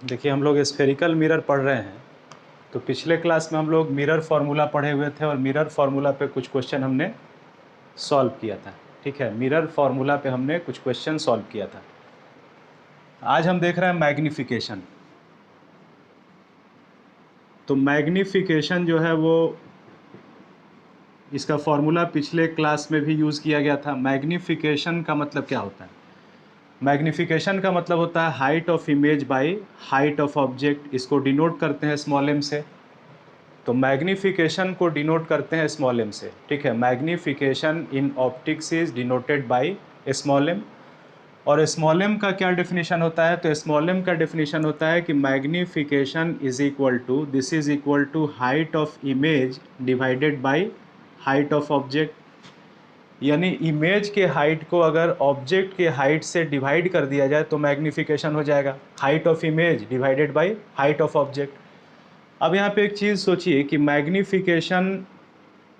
देखिए हम लोग स्फेरिकल मिरर पढ़ रहे हैं। तो पिछले क्लास में हम लोग मिरर फार्मूला पढ़े हुए थे और मिरर फार्मूला पे कुछ क्वेश्चन हमने सॉल्व किया था। ठीक है, मिरर फार्मूला पे हमने कुछ क्वेश्चन सॉल्व किया था। आज हम देख रहे हैं मैग्निफिकेशन। तो मैग्निफिकेशन जो है वो इसका फार्मूला पिछले क्लास में भी यूज़ किया गया था। मैग्निफिकेशन का मतलब क्या होता है? मैग्निफिकेशन का मतलब होता है height of image by height of object. इसको डिनोट करते हैं स्मॉल एम से। तो मैग्निफिकेशन को डिनोट करते हैं स्मॉल एम से। ठीक है, magnification in optics is denoted by small M. और स्मॉल एम का क्या डेफिनेशन होता है? तो स्मॉल एम का डेफिनेशन होता है कि magnification is equal to, this is equal to height of image divided by height of object. यानी इमेज के हाइट को अगर ऑब्जेक्ट के हाइट से डिवाइड कर दिया जाए तो मैग्निफिकेशन हो जाएगा height of image divided by height of object. अब यहाँ पे एक चीज़ सोचिए कि मैग्निफिकेशन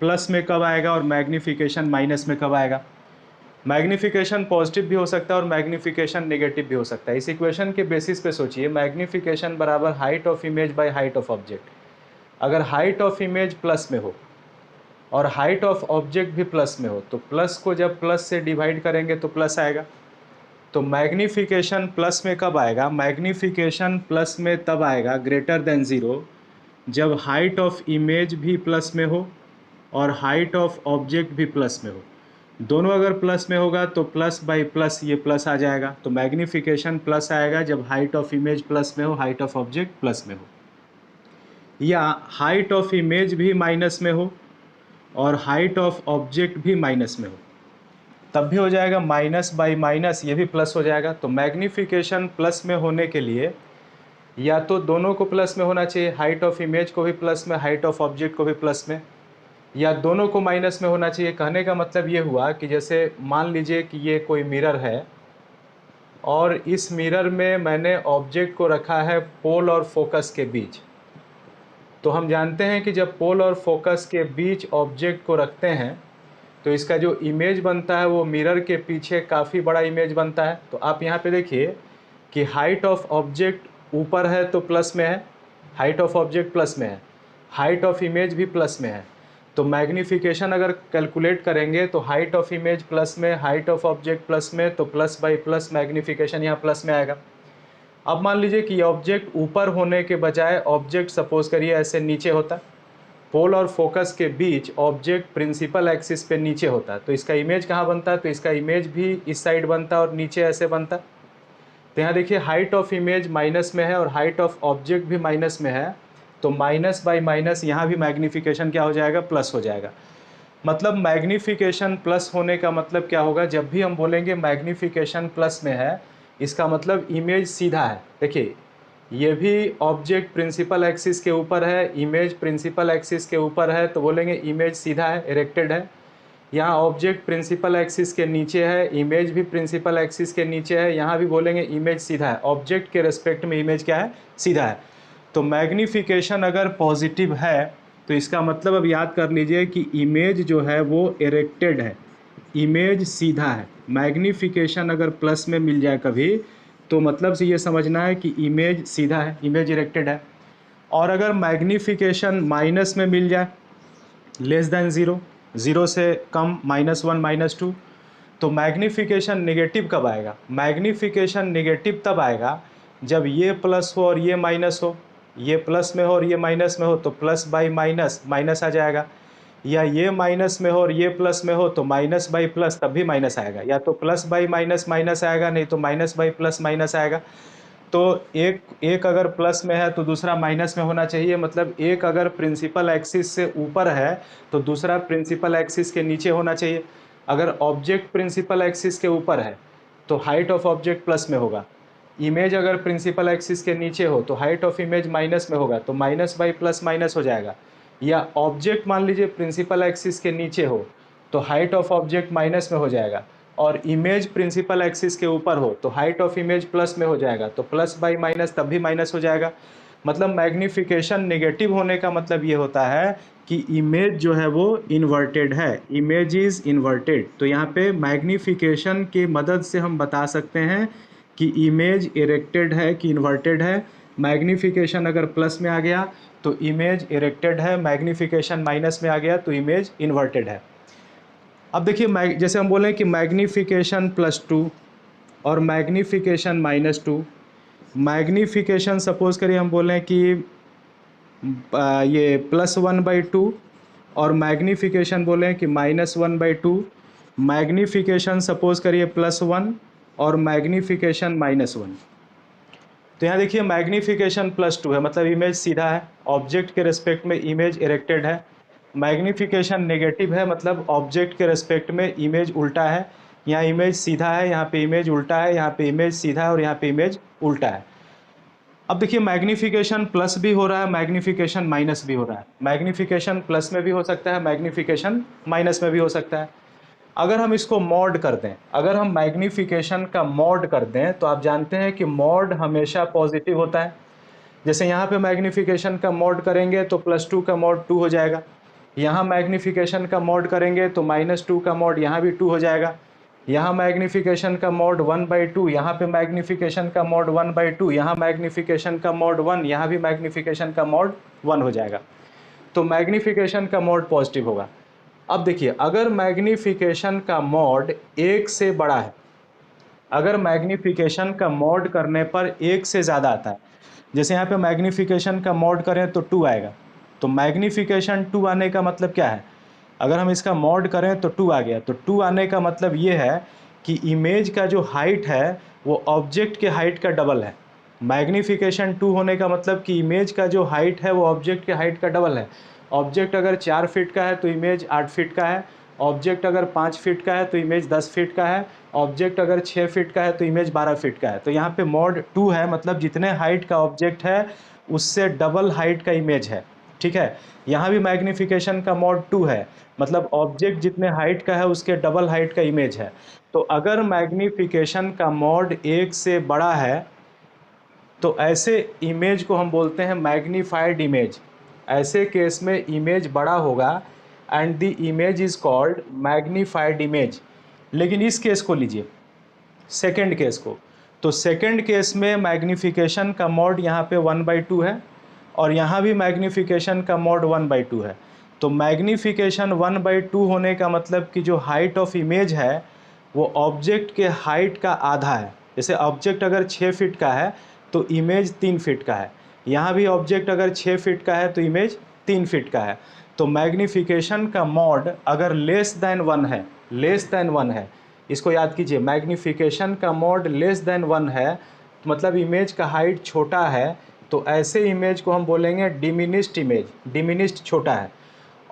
प्लस में कब आएगा और मैग्निफिकेशन माइनस में कब आएगा। मैग्निफिकेशन पॉजिटिव भी हो सकता है और मैग्निफिकेशन नेगेटिव भी हो सकता है। इस इक्वेशन के बेसिस पे सोचिए, मैग्निफिकेशन बराबर height of image by height of object. अगर हाइट ऑफ इमेज प्लस में हो और हाइट ऑफ ऑब्जेक्ट भी प्लस में हो तो प्लस को जब प्लस से डिवाइड करेंगे तो प्लस आएगा। तो मैग्निफिकेशन प्लस में कब आएगा? मैग्निफिकेशन प्लस में तब आएगा ग्रेटर देन ज़ीरो जब हाइट ऑफ इमेज भी प्लस में हो और हाइट ऑफ ऑब्जेक्ट भी प्लस में हो। दोनों अगर प्लस में होगा तो प्लस बाई प्लस ये प्लस आ जाएगा। तो मैग्निफिकेशन प्लस आएगा जब हाइट ऑफ इमेज प्लस में हो, हाइट ऑफ ऑब्जेक्ट प्लस में हो। या हाइट ऑफ इमेज भी माइनस में हो और हाइट ऑफ ऑब्जेक्ट भी माइनस में हो, तब भी हो जाएगा माइनस बाई माइनस, ये भी प्लस हो जाएगा। तो मैग्निफिकेशन प्लस में होने के लिए या तो दोनों को प्लस में होना चाहिए, हाइट ऑफ इमेज को भी प्लस में, हाइट ऑफ ऑब्जेक्ट को भी प्लस में, या दोनों को माइनस में होना चाहिए। कहने का मतलब ये हुआ कि जैसे मान लीजिए कि ये कोई मिरर है और इस मिरर में मैंने ऑब्जेक्ट को रखा है पोल और फोकस के बीच। तो हम जानते हैं कि जब पोल और फोकस के बीच ऑब्जेक्ट को रखते हैं तो इसका जो इमेज बनता है वो मिरर के पीछे काफ़ी बड़ा इमेज बनता है। तो आप यहाँ पे देखिए कि हाइट ऑफ ऑब्जेक्ट ऊपर है तो प्लस में है, हाइट ऑफ ऑब्जेक्ट प्लस में है, हाइट ऑफ इमेज भी प्लस में है। तो मैग्निफिकेशन अगर कैलकुलेट करेंगे तो हाइट ऑफ इमेज प्लस में, हाइट ऑफ ऑब्जेक्ट प्लस में, तो प्लस बाई प्लस मैग्निफिकेशन यहाँ प्लस में आएगा। अब मान लीजिए कि ऑब्जेक्ट ऊपर होने के बजाय ऑब्जेक्ट सपोज करिए ऐसे नीचे होता, पोल और फोकस के बीच ऑब्जेक्ट प्रिंसिपल एक्सिस पे नीचे होता, तो इसका इमेज कहाँ बनता है? तो इसका इमेज भी इस साइड बनता और नीचे ऐसे बनता। तो यहाँ देखिए हाइट ऑफ इमेज माइनस में है और हाइट ऑफ ऑब्जेक्ट भी माइनस में है, तो माइनस बाई माइनस यहाँ भी मैग्निफिकेशन क्या हो जाएगा? प्लस हो जाएगा। मतलब मैग्निफिकेशन प्लस होने का मतलब क्या होगा? जब भी हम बोलेंगे मैग्निफिकेशन प्लस में है, इसका मतलब इमेज सीधा है। देखिए ये भी ऑब्जेक्ट प्रिंसिपल एक्सिस के ऊपर है, इमेज प्रिंसिपल एक्सिस के ऊपर है, तो बोलेंगे इमेज सीधा है, इरेक्टेड है। यहाँ ऑब्जेक्ट प्रिंसिपल एक्सिस के नीचे है, इमेज भी प्रिंसिपल एक्सिस के नीचे है, यहाँ भी बोलेंगे इमेज सीधा है। ऑब्जेक्ट के रेस्पेक्ट में इमेज क्या है? सीधा है। तो मैग्निफिकेशन अगर पॉजिटिव है तो इसका मतलब अब याद कर लीजिए कि इमेज जो है वो इरेक्टेड है, इमेज सीधा है। मैग्निफिकेशन अगर प्लस में मिल जाए कभी तो मतलब से ये समझना है कि इमेज सीधा है, इमेज इरेक्टेड है। और अगर मैग्निफिकेशन माइनस में मिल जाए, लेस देन ज़ीरो, ज़ीरो से कम, -1 -2, तो मैग्निफिकेशन नेगेटिव कब आएगा? मैग्निफिकेशन नेगेटिव तब आएगा जब ये प्लस हो और ये माइनस हो, ये प्लस में हो और ये माइनस में हो, तो प्लस बाई माइनस माइनस आ जाएगा। या ये माइनस में हो और ये प्लस में हो तो माइनस बाई प्लस तब भी माइनस आएगा। या तो प्लस बाई माइनस माइनस आएगा, नहीं तो माइनस बाई प्लस माइनस आएगा। तो एक एक अगर प्लस में है तो दूसरा माइनस में होना चाहिए। मतलब एक अगर प्रिंसिपल एक्सिस से ऊपर है तो दूसरा प्रिंसिपल एक्सिस के नीचे होना चाहिए। अगर ऑब्जेक्ट प्रिंसिपल एक्सिस के ऊपर है तो हाइट ऑफ ऑब्जेक्ट प्लस में होगा। इमेज अगर प्रिंसिपल एक्सिस के नीचे हो तो हाइट ऑफ इमेज माइनस में होगा, तो माइनस बाई प्लस माइनस हो जाएगा। या ऑब्जेक्ट मान लीजिए प्रिंसिपल एक्सिस के नीचे हो तो हाइट ऑफ ऑब्जेक्ट माइनस में हो जाएगा, और इमेज प्रिंसिपल एक्सिस के ऊपर हो तो हाइट ऑफ इमेज प्लस में हो जाएगा, तो प्लस बाई माइनस तब भी माइनस हो जाएगा। मतलब मैग्निफिकेशन नेगेटिव होने का मतलब ये होता है कि इमेज जो है वो इन्वर्टेड है, इमेज इज़ इन्वर्टेड। तो यहाँ पे मैग्निफिकेशन की मदद से हम बता सकते हैं कि इमेज इरेक्टेड है कि इन्वर्टेड है। मैग्नीफिकेशन अगर प्लस में आ गया तो इमेज इरेक्टेड है, मैग्नीफिकेशन माइनस में आ गया तो इमेज इन्वर्टेड है। अब देखिए जैसे हम बोलें कि मैग्नीफिकेशन +2 और मैग्नीफिकेशन -2। मैग्नीफिकेशन सपोज करिए हम बोलें कि ये +1/2 और मैग्नीफिकेशन बोलें कि -1/2। मैग्नीफिकेशन सपोज करिए +1 और मैग्नीफिकेशन -1। तो यहाँ देखिए मैग्नीफिकेशन +2 है, मतलब इमेज सीधा है, ऑब्जेक्ट के रेस्पेक्ट में इमेज इरेक्टेड है। मैग्नीफिकेशन नेगेटिव है, मतलब ऑब्जेक्ट के रेस्पेक्ट में इमेज उल्टा है। यहाँ इमेज सीधा है, यहाँ पे इमेज उल्टा है, यहाँ पे इमेज सीधा है और यहाँ पे इमेज उल्टा है। अब देखिए मैग्नीफिकेशन प्लस भी हो रहा है, मैग्नीफिकेशन माइनस भी हो रहा है। मैग्नीफिकेशन प्लस में भी हो सकता है, मैग्नीफिकेशन माइनस में भी हो सकता है। अगर हम इसको मॉड कर दें, अगर हम मैग्नीफिकेशन का मॉड कर दें तो आप जानते हैं कि मॉड हमेशा पॉजिटिव होता है। जैसे यहाँ पे मैग्नीफिकेशन का मॉड करेंगे तो +2 का मॉड 2 हो जाएगा। यहाँ मैग्नीफिकेशन का मॉड करेंगे तो -2 का मॉड यहाँ भी 2 हो जाएगा। यहाँ मैग्नीफिकेशन का मॉड 1/2, यहाँ पे मैग्नीफिकेशन का मॉड 1/2, यहाँ मैग्नीफिकेशन का मॉड 1, यहाँ भी मैग्नीफिकेशन का मॉड 1 हो जाएगा। तो मैग्नीफिकेशन का मॉड पॉजिटिव होगा। अब देखिए अगर मैग्नीफिकेशन का मॉड 1 से बड़ा है, अगर मैग्नीफिकेशन का मॉड करने पर 1 से ज़्यादा आता है, जैसे यहाँ पे मैग्नीफिकेशन का मॉड करें तो 2 आएगा, तो मैग्नीफिकेशन 2 आने का मतलब क्या है? अगर हम इसका मॉड करें तो 2 आ गया, तो 2 आने का मतलब ये है कि इमेज का जो हाइट है वो ऑब्जेक्ट के हाइट का डबल है। मैग्नीफिकेशन 2 होने का मतलब कि इमेज का जो हाइट है वो ऑब्जेक्ट के हाइट का डबल है। ऑब्जेक्ट अगर 4 फीट का है तो इमेज 8 फीट का है, ऑब्जेक्ट अगर 5 फीट का है तो इमेज 10 फीट का है, ऑब्जेक्ट अगर 6 फीट का है तो इमेज 12 फीट का है। तो यहाँ पे मॉड 2 है, मतलब जितने हाइट का ऑब्जेक्ट है उससे डबल हाइट का इमेज है। ठीक है, यहाँ भी मैग्नीफिकेशन का मॉड 2 है, मतलब ऑब्जेक्ट जितने हाइट का है उसके डबल हाइट का इमेज है। तो अगर मैग्नीफिकेशन का मॉड 1 से बड़ा है तो ऐसे इमेज को हम बोलते हैं मैग्नीफाइड इमेज। ऐसे केस में इमेज बड़ा होगा and the image is called magnified image. लेकिन इस केस को लीजिए, सेकंड केस को, तो सेकंड केस में मैग्नीफिकेशन का मॉड यहाँ पे 1/2 है और यहाँ भी मैग्नीफिकेशन का मॉड 1/2 है। तो मैग्नीफिकेशन 1/2 होने का मतलब कि जो हाइट ऑफ इमेज है वो ऑब्जेक्ट के हाइट का आधा है। जैसे ऑब्जेक्ट अगर 6 फीट का है तो इमेज 3 फीट का है, यहाँ भी ऑब्जेक्ट अगर 6 फीट का है तो इमेज 3 फीट का है। तो मैग्नीफिकेशन का मॉड अगर लेस देन 1 है, लेस देन 1 है, इसको याद कीजिए, मैग्नीफिकेशन का मॉड लेस देन 1 है, मतलब इमेज का हाइट छोटा है, तो ऐसे इमेज को हम बोलेंगे डिमिनिस्ड इमेज, डिमिनिस्ड छोटा है।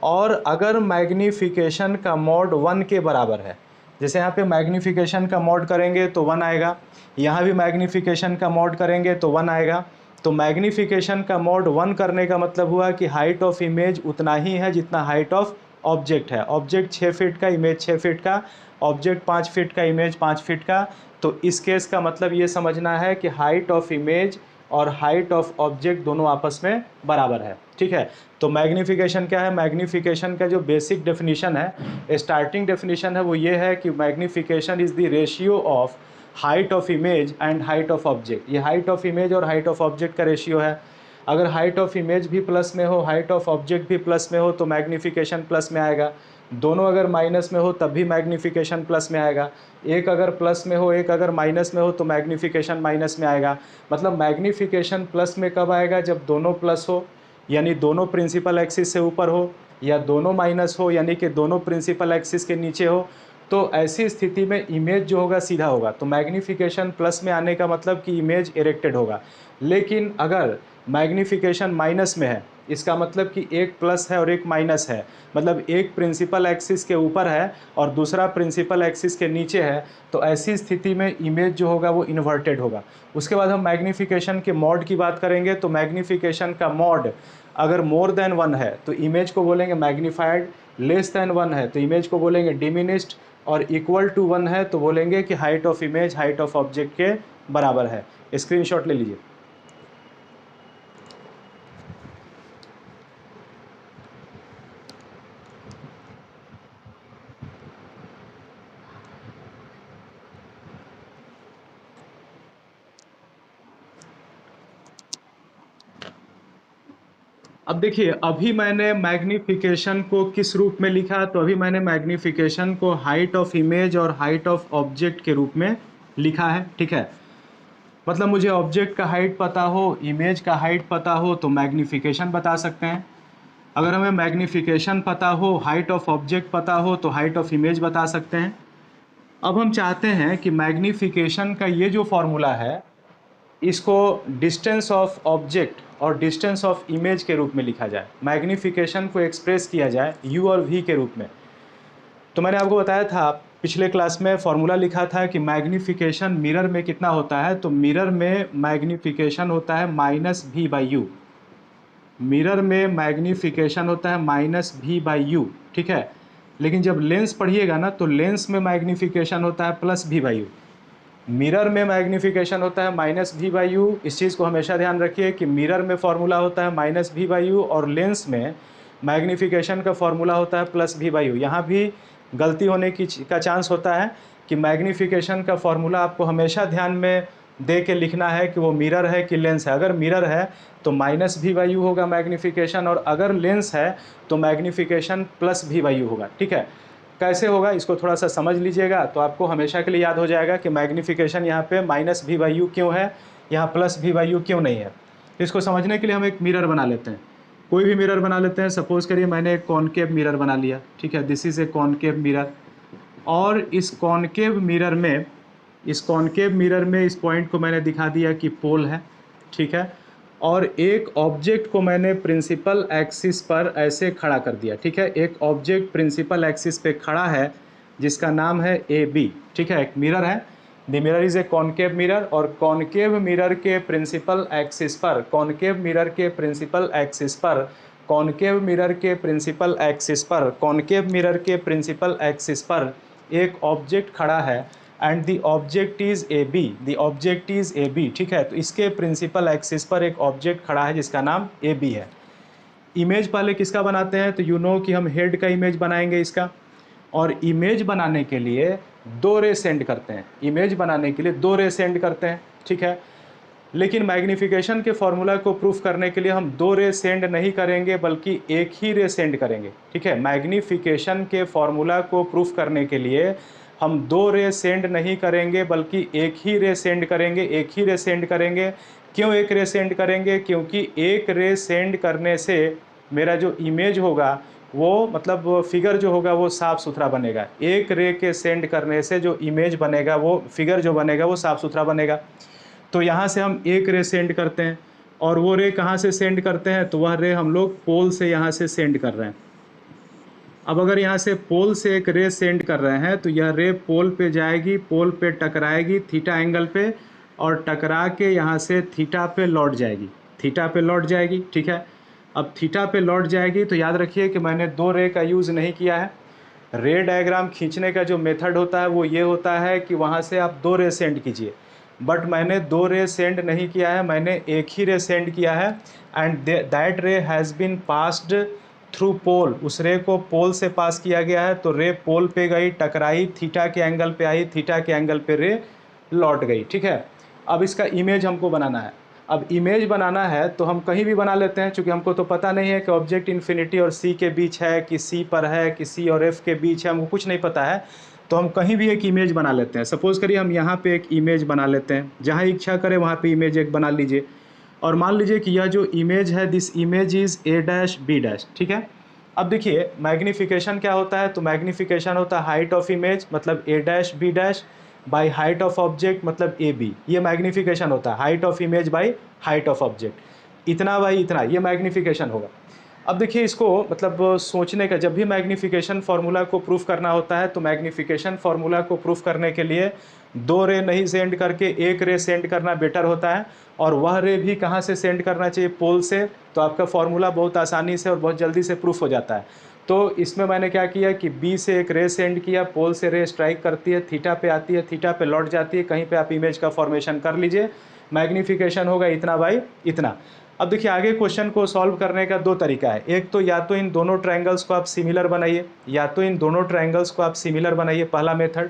और अगर मैग्नीफिकेशन का मॉड 1 के बराबर है, जैसे यहाँ पे मैग्नीफिकेशन का मॉड करेंगे तो 1 आएगा, यहाँ भी मैग्नीफिकेशन का मॉड करेंगे तो 1 आएगा। तो मैग्नीफिकेशन का मॉड 1 करने का मतलब हुआ कि हाइट ऑफ इमेज उतना ही है जितना हाइट ऑफ ऑब्जेक्ट है। ऑब्जेक्ट 6 फीट का, इमेज 6 फीट का, ऑब्जेक्ट 5 फीट का, इमेज 5 फीट का। तो इस केस का मतलब ये समझना है कि हाइट ऑफ इमेज और हाइट ऑफ ऑब्जेक्ट दोनों आपस में बराबर है। ठीक है, तो मैग्नीफिकेशन क्या है? मैग्नीफिकेशन का जो बेसिक डेफिनेशन है, स्टार्टिंग डेफिनेशन है, वो ये है कि magnification is the ratio of height of image and height of object. ये हाइट ऑफ इमेज और हाइट ऑफ ऑब्जेक्ट का रेशियो है। अगर हाइट ऑफ इमेज भी प्लस में हो, हाइट ऑफ ऑब्जेक्ट भी प्लस में हो तो मैग्नीफिकेशन प्लस में आएगा। दोनों अगर माइनस में हो तब भी मैग्नीफिकेशन प्लस में आएगा। एक अगर प्लस में हो, एक अगर माइनस में हो तो मैग्नीफिकेशन माइनस में आएगा। मतलब मैग्नीफिकेशन प्लस में कब आएगा? जब दोनों प्लस हो, यानी दोनों प्रिंसिपल एक्सिस से ऊपर हो, या दोनों माइनस हो यानी कि दोनों प्रिंसिपल एक्सिस के नीचे हो। तो ऐसी स्थिति में इमेज जो होगा सीधा होगा। तो मैग्नीफिकेशन प्लस में आने का मतलब कि इमेज इरेक्टेड होगा। लेकिन अगर मैग्नीफिकेशन माइनस में है, इसका मतलब कि एक प्लस है और एक माइनस है, मतलब एक प्रिंसिपल एक्सिस के ऊपर है और दूसरा प्रिंसिपल एक्सिस के नीचे है, तो ऐसी स्थिति में इमेज जो होगा वो इन्वर्टेड होगा। उसके बाद हम मैग्नीफिकेशन के मॉड की बात करेंगे। तो मैग्नीफिकेशन का मॉड अगर मोर देन 1 है तो इमेज को बोलेंगे मैग्नीफाइड, लेस देन 1 है तो इमेज को बोलेंगे डिमिनिस्ड, और इक्वल टू 1 है तो बोलेंगे कि height of image height of object के बराबर है। स्क्रीनशॉट ले लीजिए। अब देखिए, अभी मैंने मैग्नीफिकेशन को किस रूप में लिखा, तो अभी मैंने मैग्नीफिकेशन को हाइट ऑफ इमेज और हाइट ऑफ ऑब्जेक्ट के रूप में लिखा है, ठीक है। मतलब मुझे ऑब्जेक्ट का हाइट पता हो, इमेज का हाइट पता हो तो मैग्नीफिकेशन बता सकते हैं। अगर हमें मैग्नीफिकेशन पता हो, हाइट ऑफ ऑब्जेक्ट पता हो तो हाइट ऑफ इमेज बता सकते हैं। अब हम चाहते हैं कि मैग्नीफिकेशन का ये जो फॉर्मूला है, इसको डिस्टेंस ऑफ ऑब्जेक्ट और डिस्टेंस ऑफ इमेज के रूप में लिखा जाए, मैग्नीफिकेशन को एक्सप्रेस किया जाए u और v के रूप में। तो मैंने आपको बताया था पिछले क्लास में फॉर्मूला लिखा था कि मैग्नीफिकेशन मिरर में कितना होता है, तो मिरर में मैग्नीफिकेशन होता है -v/u। मिरर में मैग्नीफिकेशन होता है -v/u, ठीक है। लेकिन जब लेंस पढ़िएगा ना तो लेंस में मैग्नीफिकेशन होता है +v/u। मिरर में मैग्नीफिकेशन होता है -v/u। इस चीज़ को हमेशा ध्यान रखिए कि मिरर में फॉर्मूला होता है -v/u और लेंस में मैग्नीफिकेशन का फॉर्मूला होता है +v/u। यहाँ भी गलती होने का चांस होता है कि मैग्नीफिकेशन का फॉर्मूला आपको हमेशा ध्यान में दे के लिखना है कि वो मिरर है कि लेंस है। अगर मिरर है तो -v/u होगा मैग्नीफिकेशन, और अगर लेंस है तो मैग्नीफिकेशन +v/u होगा, ठीक है। कैसे होगा इसको थोड़ा सा समझ लीजिएगा तो आपको हमेशा के लिए याद हो जाएगा कि मैग्नीफिकेशन यहाँ पे -v/u क्यों है, यहाँ +v/u क्यों नहीं है। इसको समझने के लिए हम एक मिरर बना लेते हैं, कोई भी मिरर बना लेते हैं। सपोज़ करिए मैंने एक कॉनकेव मिरर बना लिया, ठीक है, this is a concave mirror. और इस कॉनकेव मिरर में इस पॉइंट को मैंने दिखा दिया कि पोल है, ठीक है। और एक ऑब्जेक्ट को मैंने प्रिंसिपल एक्सिस पर ऐसे खड़ा कर दिया, ठीक है। एक ऑब्जेक्ट प्रिंसिपल एक्सिस पे खड़ा है जिसका नाम है AB, ठीक है। एक मिरर है, the mirror is a concave mirror, और कॉनकेव मिरर के प्रिंसिपल एक्सिस पर, कॉनकेव मिरर के प्रिंसिपल एक्सिस पर, कॉनकेव मिरर के प्रिंसिपल एक्सिस पर, कॉनकेव मिरर के प्रिंसिपल एक्सिस पर एक ऑब्जेक्ट खड़ा है and the object is AB, the object is AB, ठीक है। तो इसके प्रिंसिपल एक्सिस पर एक ऑब्जेक्ट खड़ा है जिसका नाम AB है। इमेज पहले किसका बनाते हैं, तो यू नो कि हम हेड का इमेज बनाएंगे इसका, और इमेज बनाने के लिए 2 रे सेंड करते हैं, इमेज बनाने के लिए 2 रे सेंड करते हैं, ठीक है। लेकिन मैग्नीफिकेशन के फॉर्मूला को प्रूफ करने के लिए हम 2 रे सेंड नहीं करेंगे बल्कि एक ही रे सेंड करेंगे, ठीक है। मैग्नीफिकेशन के फॉर्मूला को प्रूफ करने के लिए हम 2 रे सेंड नहीं करेंगे बल्कि एक ही रे सेंड करेंगे, एक ही रे सेंड करेंगे। क्यों एक रे सेंड करेंगे, क्योंकि एक रे सेंड करने से मेरा जो इमेज होगा वो, मतलब फिगर जो होगा वो साफ़ सुथरा बनेगा। एक रे के सेंड करने से जो इमेज बनेगा, वो फिगर जो बनेगा वो साफ़ सुथरा बनेगा। तो यहाँ से हम एक रे सेंड करते हैं, और वो रे कहाँ से सेंड करते हैं, तो वह रे हम लोग पोल से यहाँ से सेंड कर रहे हैं। अब अगर यहाँ से पोल से एक रे सेंड कर रहे हैं तो यह रे पोल पे जाएगी, पोल पे टकराएगी थीटा एंगल पे, और टकरा के यहाँ से थीटा पे लौट जाएगी, थीटा पे लौट जाएगी, ठीक है। अब थीटा पे लौट जाएगी तो याद रखिए कि मैंने 2 रे का यूज़ नहीं किया है। रे डायग्राम खींचने का जो मेथड होता है वो ये होता है कि वहाँ से आप 2 रे सेंड कीजिए, बट मैंने 2 रे सेंड नहीं किया है, मैंने एक ही रे सेंड किया है। एंड दैट रे हैज़ बीन पास्ड थ्रू पोल, उस रे को पोल से पास किया गया है, तो रे पोल पे गई, टकराई, थीटा के एंगल पे आई, थीटा के एंगल पे रे लौट गई, ठीक है। अब इसका इमेज हमको बनाना है। अब इमेज बनाना है तो हम कहीं भी बना लेते हैं, क्योंकि हमको तो पता नहीं है कि ऑब्जेक्ट इन्फिनिटी और C के बीच है कि C पर है कि C और F के बीच है, हमको कुछ नहीं पता है। तो हम कहीं भी एक इमेज बना लेते हैं। सपोज़ करिए हम यहाँ पे एक इमेज बना लेते हैं, जहाँ इच्छा करें वहाँ पे इमेज एक बना लीजिए। और मान लीजिए कि यह जो इमेज है, this image is A', B', ठीक है। अब देखिए मैग्नीफिकेशन क्या होता है, तो मैग्नीफिकेशन होता है हाइट ऑफ इमेज मतलब A', B' by height of object मतलब AB। ये मैग्नीफिकेशन होता है, height of image by height of object, इतना बाई इतना, ये मैग्नीफिकेशन होगा। अब देखिए इसको मतलब सोचने का, जब भी मैग्नीफिकेशन फार्मूला को प्रूफ करना होता है तो मैग्नीफिकेशन फार्मूला को प्रूफ करने के लिए 2 रे नहीं सेंड करके एक रे सेंड करना बेटर होता है। और वह रे भी कहाँ से सेंड करना चाहिए, पोल से। तो आपका फार्मूला बहुत आसानी से और बहुत जल्दी से प्रूफ हो जाता है। तो इसमें मैंने क्या किया कि B से एक रे सेंड किया, पोल से रे स्ट्राइक करती है, थीटा पे आती है, थीटा पे लौट जाती है, कहीं पे आप इमेज का फॉर्मेशन कर लीजिए। मैग्नीफिकेशन होगा इतना बाई इतना। अब देखिए आगे क्वेश्चन को सॉल्व करने का 2 तरीका है। एक तो या तो इन दोनों ट्रायंगल्स को आप सिमिलर बनाइए, या तो इन दोनों ट्रायंगल्स को आप सिमिलर बनाइए, पहला मेथड।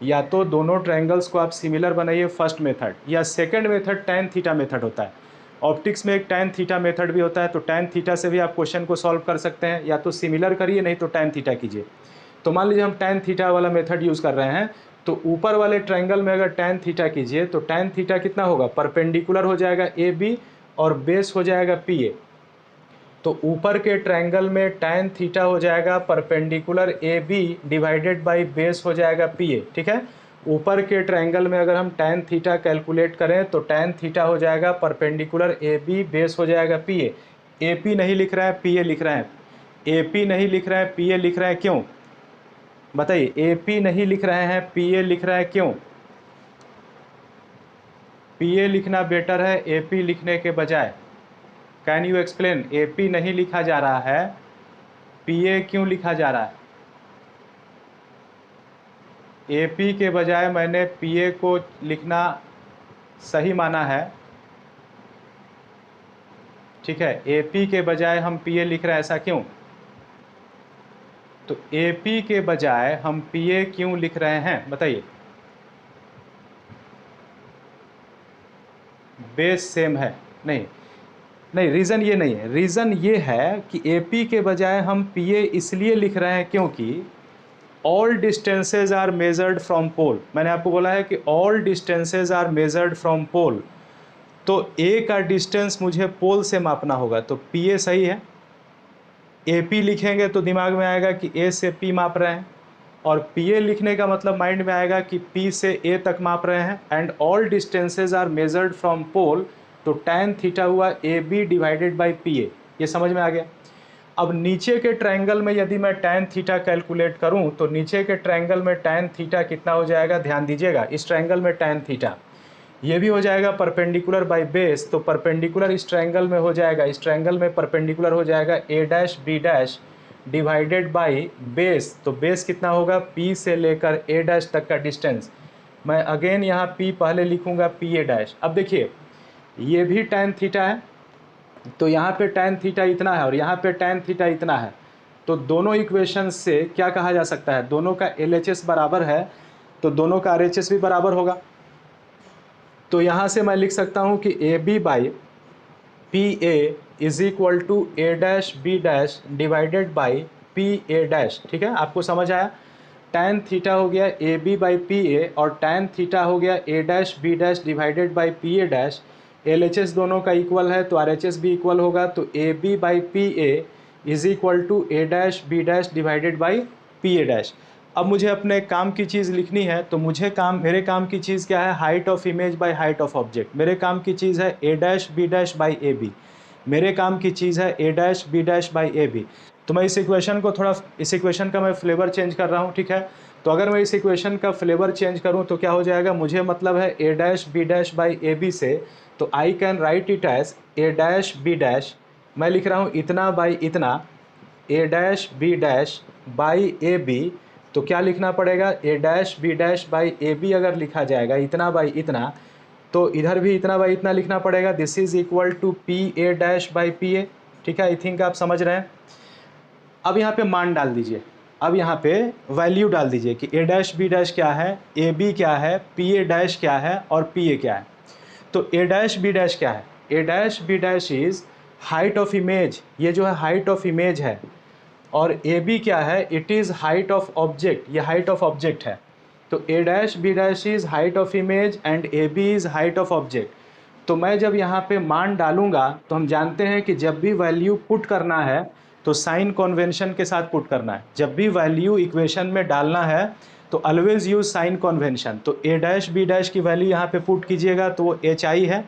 या तो दोनों ट्रायंगल्स को आप सिमिलर बनाइए, फर्स्ट मेथड। या second method tan theta method होता है। ऑप्टिक्स में एक tan थीटा मेथड भी होता है, तो tan थीटा से भी आप क्वेश्चन को सॉल्व कर सकते हैं, या तो सिमिलर करिए नहीं तो tan थीटा कीजिए। तो मान लीजिए हम tan थीटा वाला मेथड यूज़ कर रहे हैं, तो ऊपर वाले ट्रायंगल में अगर tan थीटा कीजिए तो tan थीटा कितना होगा, परपेंडिकुलर हो जाएगा AB और बेस हो जाएगा PA। तो ऊपर के ट्रायंगल में tan थीटा हो जाएगा perpendicular AB divided by base हो जाएगा PA, ठीक है। ऊपर के ट्रायंगल में अगर हम tan थीटा कैलकुलेट करें तो tan थीटा हो जाएगा परपेंडिकुलर AB, बेस हो जाएगा PA। AP नहीं लिख रहा है, PA लिख रहा है। AP नहीं लिख रहा है, PA लिख रहा है, क्यों बताइए। AP नहीं लिख रहे हैं, PA लिख रहा है, क्यों। PA लिखना बेटर है AP लिखने के बजाय। Can you explain. AP नहीं लिखा जा रहा है, PA क्यों लिखा जा रहा है। AP के बजाय मैंने PA को लिखना सही माना है, ठीक है। AP के बजाय हम PA लिख रहे हैं, ऐसा क्यों। तो AP के बजाय हम PA क्यों लिख रहे हैं बताइए। बेस सेम है, नहीं नहीं, रीज़न ये नहीं है। रीज़न ये है कि AP के बजाय हम PA इसलिए लिख रहे हैं क्योंकि all distances are measured from pole. मैंने आपको बोला है कि all distances are measured from pole, तो A का डिस्टेंस मुझे पोल से मापना होगा, तो PA सही है। AP लिखेंगे तो दिमाग में आएगा कि A से P माप रहे हैं, और PA लिखने का मतलब माइंड में आएगा कि P से A तक माप रहे हैं। And all distances are measured from pole, तो tan थीटा हुआ AB डिवाइडेड बाई PA। ये समझ में आ गया। अब नीचे के ट्रायंगल में यदि मैं tan थीटा कैलकुलेट करूं तो नीचे के ट्रायंगल में tan थीटा कितना हो जाएगा, ध्यान दीजिएगा। इस ट्रायंगल में tan थीटा ये भी हो जाएगा परपेंडिकुलर बाई बेस, तो परपेंडिकुलर इस ट्रायंगल में हो जाएगा, इस ट्रायंगल में परपेंडिकुलर हो जाएगा A dash B dash divided by base. तो बेस कितना होगा, P से लेकर A डैश तक का डिस्टेंस। मैं अगेन यहाँ P पहले लिखूँगा PA डैश। अब देखिए ये भी tan थीटा है, तो यहाँ पे tan थीटा इतना है और यहाँ पे tan थीटा इतना है, तो दोनों इक्वेशन से क्या कहा जा सकता है, दोनों का LHS बराबर है, तो दोनों का RHS भी बराबर होगा। तो यहाँ से मैं लिख सकता हूँ कि AB by PA is equal to A dash B dash divided by PA dash, ठीक है। आपको समझ आया। tan थीटा हो गया AB बाई PA और tan थीटा हो गया A dash B dash divided by PA dash. LHS दोनों का इक्वल है तो RHS भी इक्वल होगा, तो AB by PA is equal to A dash B dash divided by PA dash. अब मुझे अपने काम की चीज़ लिखनी है, तो मेरे काम की चीज़ क्या है, height of image by height of object. मेरे काम की चीज़ है A dash B dash by AB। मेरे काम की चीज़ है A dash B dash by AB। तो मैं इस इक्वेशन को थोड़ा, इस इक्वेशन का मैं फ्लेवर चेंज कर रहा हूँ, ठीक है। तो अगर मैं इस इक्वेशन का फ्लेवर चेंज करूँ तो क्या हो जाएगा, मुझे मतलब है A dash B dash by AB से, तो I can write it as A dash B dash, मैं लिख रहा हूँ इतना बाई इतना, A dash B dash by AB। तो क्या लिखना पड़ेगा, A dash B dash by AB अगर लिखा जाएगा इतना बाई इतना, तो इधर भी इतना बाई इतना लिखना पड़ेगा। This is equal to PA dash by PA, ठीक है। आई थिंक आप समझ रहे हैं। अब यहाँ पे मान डाल दीजिए, अब यहाँ पे वैल्यू डाल दीजिए कि A डैश B डैश क्या है, AB क्या है, PA डैश क्या है और PA क्या है। तो A डैश B डैश क्या है, A dash B dash is height of image, ये जो है हाइट ऑफ इमेज है, और AB क्या है, it is height of object, ये हाइट ऑफ ऑब्जेक्ट है। तो A dash B dash is height of image and AB is height of object. तो मैं जब यहाँ पे मान डालूंगा तो हम जानते हैं कि जब भी वैल्यू पुट करना है तो साइन कन्वेंशन के साथ पुट करना है। जब भी वैल्यू इक्वेशन में डालना है तो ऑलवेज यूज साइन कन्वेंशन। तो A डैश B डैश की वैल्यू यहाँ पे पुट कीजिएगा तो वो HI है,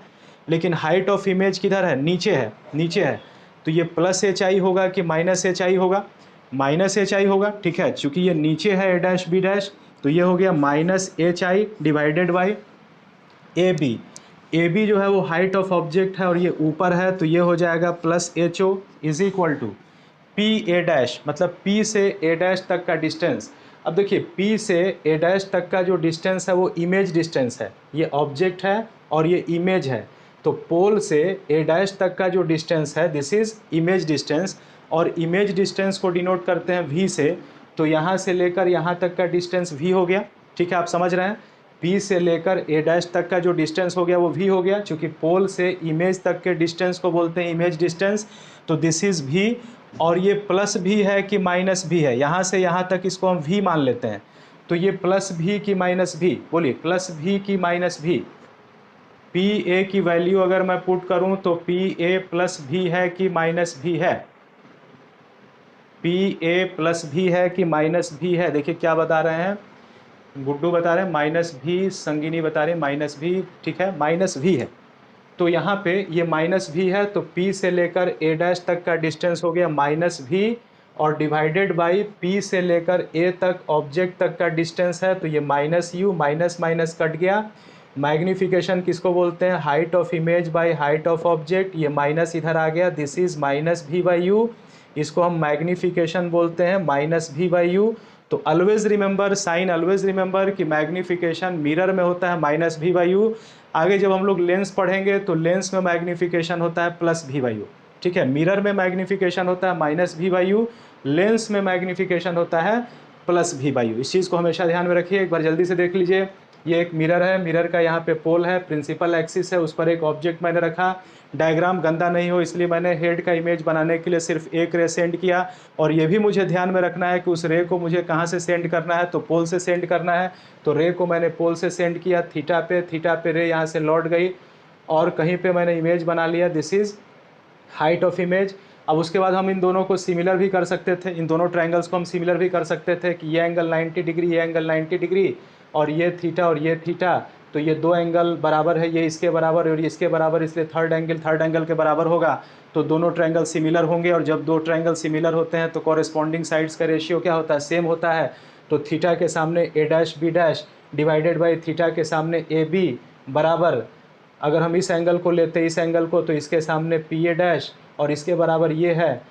लेकिन हाइट ऑफ इमेज किधर है, नीचे है, नीचे है। तो ये प्लस HI होगा कि माइनस HI होगा, माइनस HI होगा, ठीक है। चूँकि ये नीचे है A डैश B डैश, तो ये हो गया minus HI divided by AB। AB जो है वो हाइट ऑफ ऑब्जेक्ट है और ये ऊपर है, तो ये हो जाएगा plus HO is equal to PA dash, मतलब P से A डैश तक का डिस्टेंस। अब देखिए P से A डैश तक का जो डिस्टेंस है वो इमेज डिस्टेंस है, ये ऑब्जेक्ट है और ये इमेज है। तो पोल से A डैश तक का जो डिस्टेंस है दिस इज़ इमेज डिस्टेंस, और इमेज डिस्टेंस को डिनोट करते हैं V से। तो यहाँ से लेकर यहाँ तक का डिस्टेंस V हो गया, ठीक है। आप समझ रहे हैं। P से लेकर A डैश तक का जो डिस्टेंस हो गया वो V हो गया, क्योंकि पोल से इमेज तक के डिस्टेंस को बोलते हैं इमेज डिस्टेंस, तो दिस इज़ V। और ये प्लस भी है कि माइनस भी है, यहाँ से यहाँ तक इसको हम V मान लेते हैं, तो ये प्लस V की माइनस V, बोलिए प्लस V की माइनस V। पी ए की वैल्यू अगर मैं पुट करूं तो पी ए प्लस भी है कि माइनस भी है, पी ए प्लस भी है कि माइनस भी है। देखिए क्या बता रहे हैं, गुड्डू बता रहे हैं माइनस भी, संगिनी बता रहे हैं माइनस भी, ठीक है माइनस भी है। तो यहाँ पे ये माइनस भी है, तो P से लेकर A डैश तक का डिस्टेंस हो गया माइनस भी, और डिवाइडेड बाई P से लेकर A तक ऑब्जेक्ट तक का डिस्टेंस है, तो ये minus u, minus minus cut गया। मैग्नीफिकेशन किसको बोलते हैं, height of image by height of object, ये माइनस इधर आ गया, this is minus v by u, इसको हम मैग्नीफिकेशन बोलते हैं माइनस भी बाई यू। तो always remember sign, always remember कि मैग्नीफिकेशन मिरर में होता है माइनस भी बाई यू। आगे जब हम लोग लेंस पढ़ेंगे तो लेंस में मैग्नीफिकेशन होता है प्लस भी बाई यू, ठीक है। मिरर में मैग्नीफिकेशन होता है minus v by you, lens में मैग्नीफिकेशन होता है प्लस भी बाई यू। इस चीज़ को हमेशा ध्यान में रखिए। एक बार जल्दी से देख लीजिए, ये एक मिरर है, मिरर का यहाँ पे पोल है, प्रिंसिपल एक्सिस है, उस पर एक ऑब्जेक्ट मैंने रखा। डायग्राम गंदा नहीं हो इसलिए मैंने हेड का इमेज बनाने के लिए सिर्फ एक रे सेंड किया, और ये भी मुझे ध्यान में रखना है कि उस रे को मुझे कहाँ से सेंड करना है, तो पोल से सेंड करना है। तो रे को मैंने पोल से सेंड किया, थीटा पे रे यहाँ से लौट गई, और कहीं पे मैंने इमेज बना लिया, this is height of image. अब उसके बाद हम इन दोनों को सिमिलर भी कर सकते थे, इन दोनों ट्रायंगल्स को हम सिमिलर भी कर सकते थे कि ये एंगल 90 डिग्री, ये एंगल 90 डिग्री, और ये थीटा और ये थीटा, तो ये दो एंगल बराबर है, ये इसके बराबर और ये इसके बराबर, इसलिए थर्ड एंगल के बराबर होगा, तो दोनों ट्रायंगल सिमिलर होंगे। और जब दो ट्रायंगल सिमिलर होते हैं तो कॉरेस्पॉन्डिंग साइड्स का रेशियो क्या होता है, सेम होता है। तो थीटा के सामने A dash B dash divided by theta के सामने ए बी बराबर, अगर हम इस एंगल को लेते हैं इस एंगल को, तो इसके सामने पी ए डैश और इसके बराबर ये है,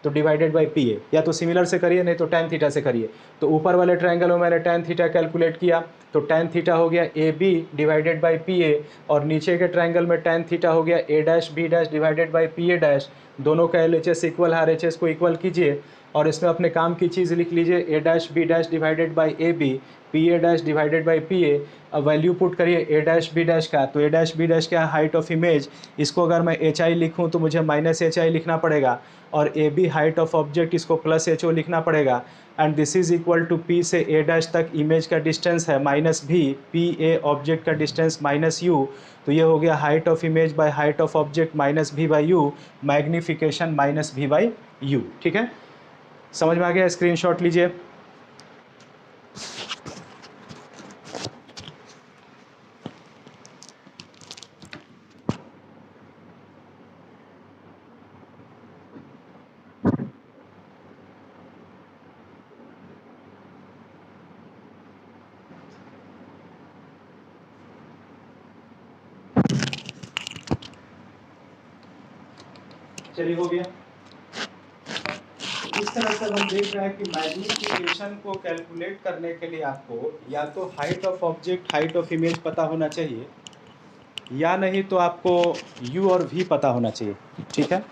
तो डिवाइडेड बाई पी ए। या तो सिमिलर से करिए नहीं तो टैन थीटा से करिए। तो ऊपर वाले ट्रायंगल में मैंने टैन थीटा कैलकुलेट किया, तो टैन थीटा हो गया A B divided by P A, और नीचे के ट्रायंगल में टैन थीटा हो गया A dash B dash divided by P A dash. दोनों का LHS इक्वल है, RHS को इक्वल कीजिए, और इसमें अपने काम की चीज़ लिख लीजिए, A dash B dash divided by A B, P A dash divided by P A. अब वैल्यू पुट करिए ए डैश बी डैश का, तो ए डैश बी डैश क्या है, हाइट ऑफ इमेज, इसको अगर मैं HI लिखूँ तो मुझे माइनस HI लिखना पड़ेगा, और A B height of object, इसको प्लस HO लिखना पड़ेगा। And this is equal to P से A डैश तक इमेज का डिस्टेंस है minus v, P A object का डिस्टेंस माइनस यू, तो ये हो गया height of image by height of object minus v by u, magnification minus v by u, ठीक है। समझ में आ गया, स्क्रीनशॉट लीजिए। चलिए हो गया। इस तरह से हम देख रहे हैं कि मैग्नीफिकेशन को कैलकुलेट करने के लिए आपको या तो height of object, height of image पता होना चाहिए, या नहीं तो आपको U और V पता होना चाहिए, ठीक है।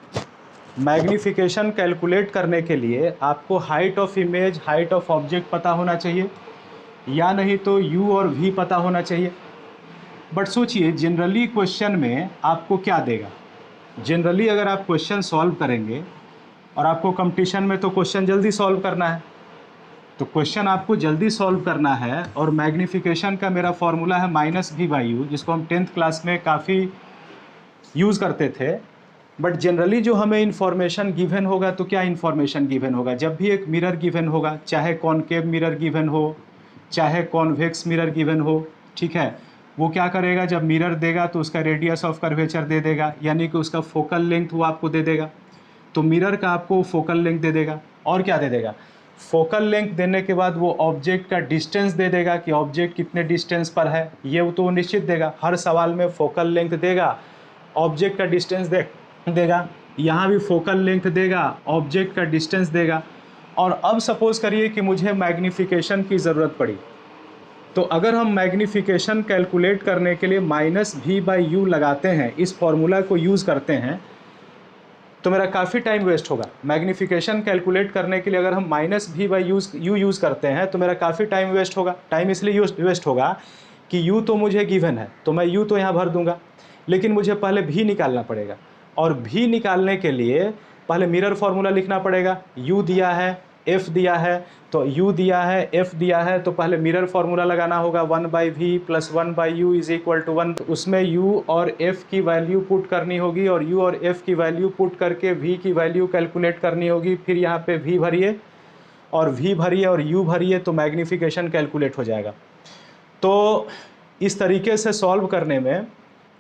मैग्नीफिकेशन कैलकुलेट करने के लिए आपको height of image, height of object पता होना चाहिए, या नहीं तो U और V पता होना चाहिए। बट सोचिए जनरली क्वेश्चन में आपको क्या देगा। जनरली अगर आप क्वेश्चन सॉल्व करेंगे, और आपको कंपटीशन में तो क्वेश्चन जल्दी सॉल्व करना है, तो क्वेश्चन आपको जल्दी सॉल्व करना है, और मैग्नीफिकेशन का मेरा फॉर्मूला है माइनस भी बाई यू, जिसको हम 10th क्लास में काफ़ी यूज़ करते थे। बट जनरली जो हमें इन्फॉर्मेशन गिवन होगा, तो क्या इन्फॉर्मेशन गिवन होगा, जब भी एक मिरर गिवन होगा, चाहे कॉनकेव मिरर गिवन हो, चाहे कॉन्वेक्स मिरर गिवन हो, ठीक है, वो क्या करेगा, जब मिरर देगा तो उसका रेडियस ऑफ कर्वेचर दे देगा, यानी कि उसका फोकल लेंथ वो आपको दे देगा। तो मिरर का आपको फोकल लेंथ दे देगा, और क्या दे देगा, फोकल लेंथ देने के बाद वो ऑब्जेक्ट का डिस्टेंस दे देगा कि ऑब्जेक्ट कितने डिस्टेंस पर है, ये तो वो निश्चित देगा। हर सवाल में फोकल लेंथ देगा, ऑब्जेक्ट का डिस्टेंस देगा, यहाँ भी फोकल लेंथ देगा, ऑब्जेक्ट का डिस्टेंस देगा। और अब सपोज़ करिए कि मुझे मैग्नीफिकेशन की ज़रूरत पड़ी, तो अगर हम मैग्नीफिकेशन कैलकुलेट करने के लिए माइनस भी बाई यू लगाते हैं, इस फॉर्मूला को यूज़ करते हैं, तो मेरा काफ़ी टाइम वेस्ट होगा। मैग्नीफिकेशन कैलकुलेट करने के लिए अगर हम minus v by you use करते हैं तो मेरा काफ़ी टाइम वेस्ट होगा। टाइम इसलिए वेस्ट होगा कि u तो मुझे गिवन है तो मैं u तो यहाँ भर दूंगा, लेकिन मुझे पहले v निकालना पड़ेगा, और v निकालने के लिए पहले मिरर फॉर्मूला लिखना पड़ेगा। u दिया है, f दिया है, तो u दिया है, f दिया है, तो पहले मिरर फॉर्मूला लगाना होगा 1/v + 1/u = 1। तो उसमें u और f की वैल्यू पुट करनी होगी, और u और f की वैल्यू पुट करके v की वैल्यू कैलकुलेट करनी होगी। फिर यहाँ पे v भरिए और v भरिए और u भरिए, तो मैग्नीफिकेशन कैलकुलेट हो जाएगा। तो इस तरीके से सॉल्व करने में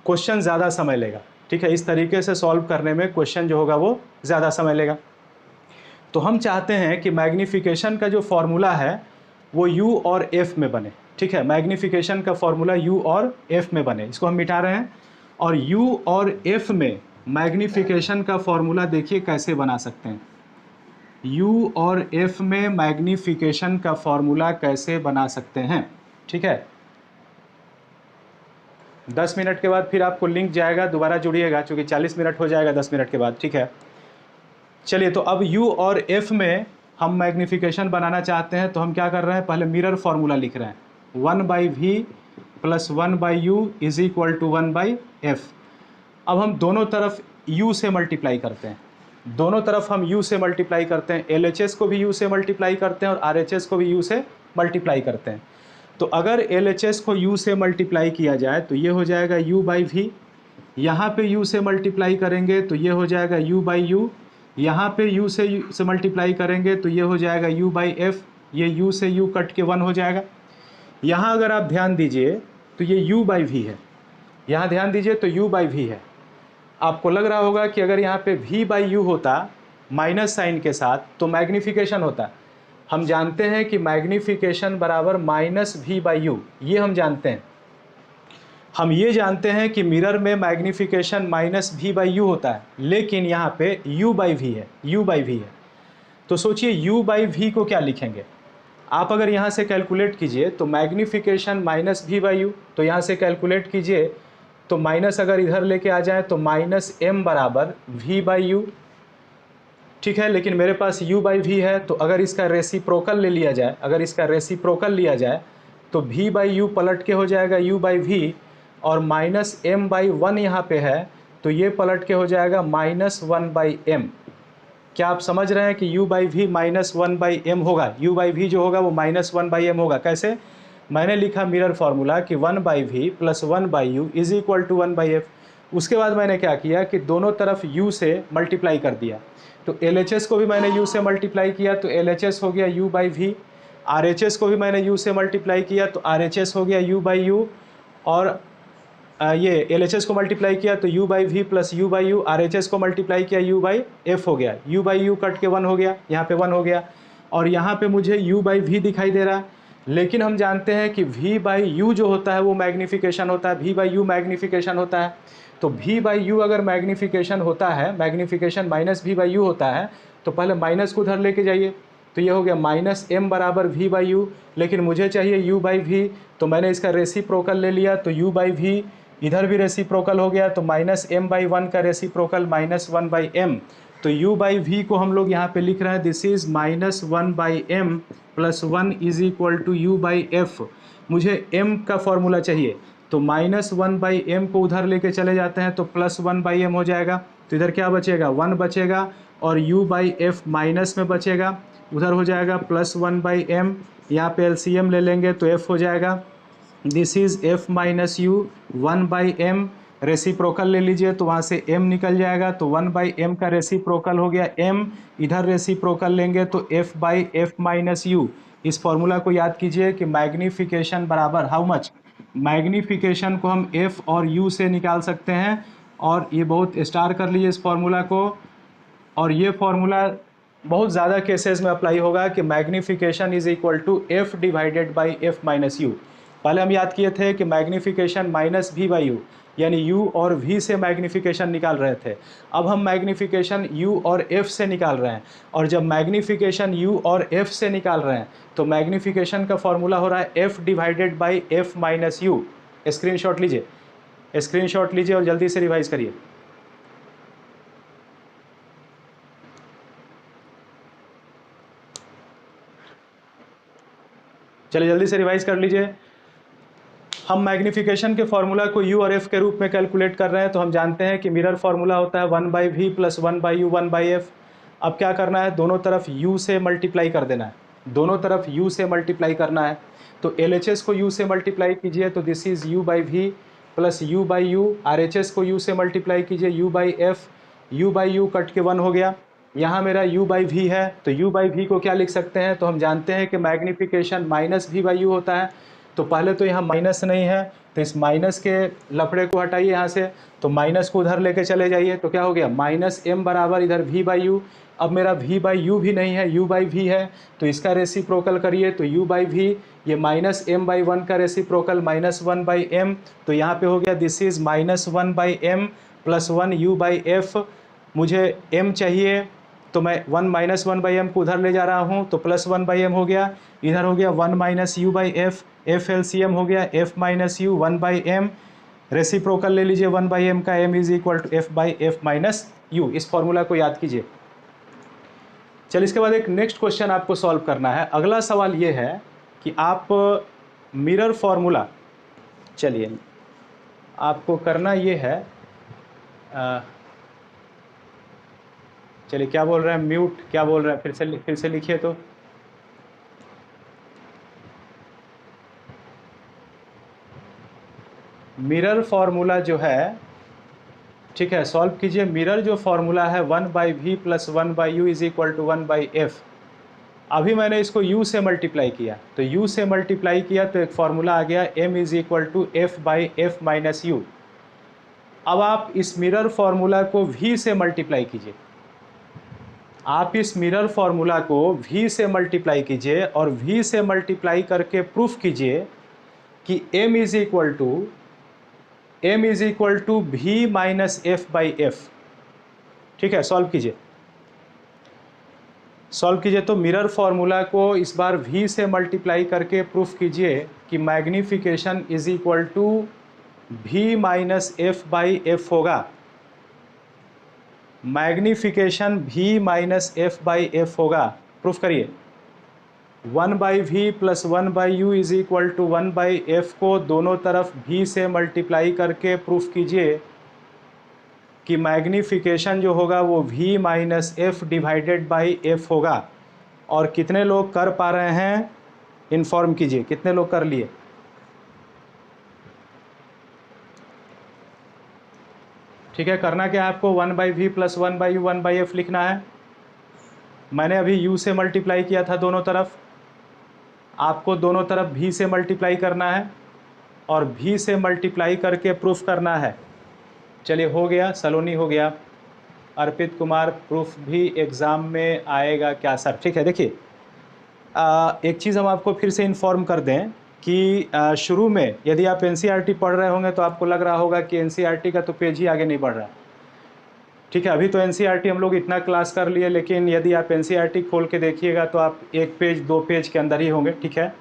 क्वेश्चन ज़्यादा समय लेगा, ठीक है। इस तरीके से सॉल्व करने में क्वेश्चन जो होगा वो ज़्यादा समय लेगा। तो हम चाहते हैं कि मैग्नीफिकेशन का जो फॉर्मूला है वो u और f में बने, ठीक है। मैग्नीफिकेशन का फॉर्मूला u और f में बने, इसको हम मिटा रहे हैं। और u और f में मैग्नीफिकेशन का फॉर्मूला देखिए कैसे बना सकते हैं। u और f में मैग्नीफिकेशन का फॉर्मूला कैसे बना सकते हैं, ठीक है। 10 मिनट के बाद फिर आपको लिंक जाएगा, दोबारा जुड़िएगा, क्योंकि 40 मिनट हो जाएगा 10 मिनट के बाद, ठीक है। चलिए, तो अब u और f में हम मैग्नीफिकेशन बनाना चाहते हैं, तो हम क्या कर रहे हैं, पहले मिरर फार्मूला लिख रहे हैं 1/v + 1/u = 1/f। अब हम दोनों तरफ u से मल्टीप्लाई करते हैं, दोनों तरफ हम u से मल्टीप्लाई करते हैं, LHS को भी u से मल्टीप्लाई करते हैं और RHS को भी u से मल्टीप्लाई करते हैं। तो अगर LHS को u से मल्टीप्लाई किया जाए तो ये हो जाएगा u/v, यहाँ पे u से मल्टीप्लाई करेंगे तो ये हो जाएगा u/u, यहाँ पे u से मल्टीप्लाई करेंगे तो ये हो जाएगा u/f, ये u से u कट के 1 हो जाएगा। यहाँ अगर आप ध्यान दीजिए तो ये u/v है, यहाँ ध्यान दीजिए तो u/v है। आपको लग रहा होगा कि अगर यहाँ पे v/u होता माइनस साइन के साथ तो मैग्नीफिकेशन होता। हम जानते हैं कि मैग्नीफिकेशन बराबर -v/u, ये हम जानते हैं। हम ये जानते हैं कि मिरर में मैग्नीफिकेशन -v/u होता है, लेकिन यहाँ पे u/v है, u/v है। तो सोचिए u/v को क्या लिखेंगे। आप अगर यहाँ से कैलकुलेट कीजिए तो मैग्नीफिकेशन -v/u, तो यहाँ से कैलकुलेट कीजिए तो माइनस अगर इधर लेके आ जाए तो -m बराबर v/u, ठीक है। लेकिन मेरे पास u/v है, तो अगर इसका रेसिप्रोकल ले लिया जाए, अगर इसका रेसिप्रोकल लिया जाए तो v/u पलट के हो जाएगा u/v, और -m/1 यहाँ पे है तो ये पलट के हो जाएगा -1/m। क्या आप समझ रहे हैं कि u/v -1/m होगा, u/v जो होगा वो -1/m होगा। कैसे? मैंने लिखा मिरर फार्मूला कि 1/v + 1/u = 1/f। उसके बाद मैंने क्या किया कि दोनों तरफ u से मल्टीप्लाई कर दिया, तो LHS को भी मैंने u से मल्टीप्लाई किया तो LHS हो गया u/v, RHS को भी मैंने u से मल्टीप्लाई किया तो RHS हो गया u/u, और ये LHS को मल्टीप्लाई किया तो u/v + u/u, RHS को मल्टीप्लाई किया u/f हो गया, u/u कट के 1 हो गया, यहाँ पे 1 हो गया, और यहाँ पे मुझे u/v दिखाई दे रहा है। लेकिन हम जानते हैं कि v/u जो होता है वो मैग्नीफिकेशन होता है, v/u मैग्नीफिकेशन होता है। तो v/u अगर मैग्नीफिकेशन होता है, मैग्नीफिकेशन -v/u होता है, तो पहले माइनस को उधर लेके जाइए, तो ये हो गया -m बराबर v/u, लेकिन मुझे चाहिए u/v, तो मैंने इसका रेसिप्रोकल ले लिया, तो u/v इधर भी रेसिप्रोकल हो गया, तो -m/1 का रेसिप्रोकल -1/m, तो u/v को हम लोग यहाँ पे लिख रहे हैं दिस इज -1/m + 1 = u/f। मुझे m का फॉर्मूला चाहिए, तो -1/m को उधर लेके चले जाते हैं तो +1/m हो जाएगा, तो इधर क्या बचेगा, 1 बचेगा, और u/f माइनस में बचेगा, उधर हो जाएगा +1/m, यहाँ पे LCM ले लेंगे तो f हो जाएगा this is f - u 1/m, reciprocal ले लीजिए तो वहाँ से m निकल जाएगा, तो 1/m का रेसिप्रोकल हो गया m, इधर रेसिप्रोकल लेंगे तो f/f - u। इस फॉर्मूला को याद कीजिए कि मैग्नीफिकेशन बराबर हाउ मच, मैग्नीफिकेशन को हम f और u से निकाल सकते हैं, और ये बहुत स्टार कर लीजिए इस फॉर्मूला को। और ये फॉर्मूला बहुत ज़्यादा केसेस में अप्लाई होगा कि magnification is equal to f/f - u। पहले हम याद किए थे कि मैग्नीफिकेशन -v/u, यानी u और v से मैग्नीफिकेशन निकाल रहे थे। अब हम मैग्नीफिकेशन u और f से निकाल रहे हैं, और जब मैग्नीफिकेशन u और f से निकाल रहे हैं तो मैग्नीफिकेशन का फॉर्मूला हो रहा है f/f - u। स्क्रीनशॉट लीजिए, स्क्रीनशॉट लीजिए और जल्दी से रिवाइज करिए। चलिए जल्दी से रिवाइज कर लीजिए। हम मैग्नीफिकेशन के फॉर्मूला को यू और एफ के रूप में कैलकुलेट कर रहे हैं, तो हम जानते हैं कि मिरर फॉर्मूला होता है 1/v + 1/u 1/f। अब क्या करना है, दोनों तरफ u से मल्टीप्लाई कर देना है, दोनों तरफ u से मल्टीप्लाई करना है। तो LHS को u से मल्टीप्लाई कीजिए तो this is u/v + u/u, RHS को u से मल्टीप्लाई कीजिए u/f, u/u कट के 1 हो गया। यहाँ मेरा u/v है, तो u/v को क्या लिख सकते हैं, तो हम जानते हैं कि मैग्नीफिकेशन -v/u होता है। तो पहले तो यहाँ माइनस नहीं है, तो इस माइनस के लफड़े को हटाइए यहाँ से, तो माइनस को उधर लेके चले जाइए, तो क्या हो गया -m बराबर इधर v/u। अब मेरा v/u भी नहीं है, u/v है, तो इसका रेसिप्रोकल करिए, तो u/v, ये -m/1 का रेसिप्रोकल -1/m, तो यहाँ पे हो गया दिस इज़ -1/m + 1 u/f। मुझे m चाहिए, तो मैं 1 को उधर ले जा रहा हूँ, तो +1/m हो गया, इधर हो गया 1 - u/f, f LCM हो गया f - u 1/m, रेसिप्रोकल ले लीजिए 1/m का, m = f/f - u। इस फॉर्मूला को याद कीजिए। चलिए इसके बाद एक नेक्स्ट क्वेश्चन आपको सॉल्व करना है। अगला सवाल ये है कि आप मिरर फॉर्मूला, चलिए आपको करना ये है, चलिए क्या बोल रहे हैं, म्यूट क्या बोल रहे हैं, फिर से लिखिए। तो मिरर फॉर्मूला जो है, ठीक है, सॉल्व कीजिए। मिरर जो फॉर्मूला है 1/v + 1/u = 1/f। अभी मैंने इसको u से मल्टीप्लाई किया, तो u से मल्टीप्लाई किया तो एक फार्मूला आ गया m = f/f - u। अब आप इस मिरर फार्मूला को v से मल्टीप्लाई कीजिए, आप इस मिरर फार्मूला को v से मल्टीप्लाई कीजिए और v से मल्टीप्लाई करके प्रूफ कीजिए कि m = v - f/f। ठीक है, सॉल्व कीजिए, सॉल्व कीजिए। तो मिरर फार्मूला को इस बार v से मल्टीप्लाई करके प्रूफ कीजिए कि मैग्नीफिकेशन = v - f/f होगा। मैग्नीफिकेशन v - f/f होगा, प्रूफ करिए। 1/v + 1/u = 1/f को दोनों तरफ v से मल्टीप्लाई करके प्रूफ कीजिए कि मैग्नीफिकेशन जो होगा वो v - f/f होगा। और कितने लोग कर पा रहे हैं, इन्फॉर्म कीजिए, कितने लोग कर लिए। ठीक है, करना क्या है आपको, 1/v + 1/u 1/f लिखना है। मैंने अभी u से मल्टीप्लाई किया था दोनों तरफ, आपको दोनों तरफ v से मल्टीप्लाई करना है और v से मल्टीप्लाई करके प्रूफ करना है। चलिए हो गया, सलोनी हो गया। अर्पित कुमार, प्रूफ भी एग्ज़ाम में आएगा क्या सर? ठीक है, देखिए एक चीज़ हम आपको फिर से इन्फॉर्म कर दें कि शुरू में यदि आप NCERT पढ़ रहे होंगे तो आपको लग रहा होगा कि NCERT का तो पेज ही आगे नहीं बढ़ रहा है। ठीक है, अभी तो NCERT हम लोग इतना क्लास कर लिए, लेकिन यदि आप NCERT खोल के देखिएगा तो आप 1 पेज 2 पेज के अंदर ही होंगे। ठीक है,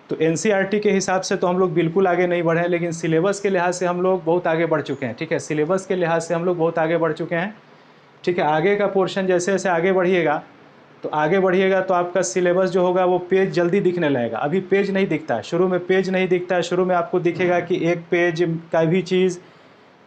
तो NCERT के हिसाब से तो हम लोग बिल्कुल आगे नहीं बढ़े हैं, लेकिन सिलेबस के लिहाज से हम लोग बहुत आगे बढ़ चुके हैं। ठीक है, सिलेबस के लिहाज से हम लोग बहुत आगे बढ़ चुके हैं। ठीक है, आगे का पोर्शन जैसे जैसे आगे बढ़िएगा तो आपका सिलेबस जो होगा वो पेज जल्दी दिखने लगेगा। अभी पेज नहीं दिखता है, शुरू में पेज नहीं दिखता है। शुरू में आपको दिखेगा कि एक पेज का भी चीज़,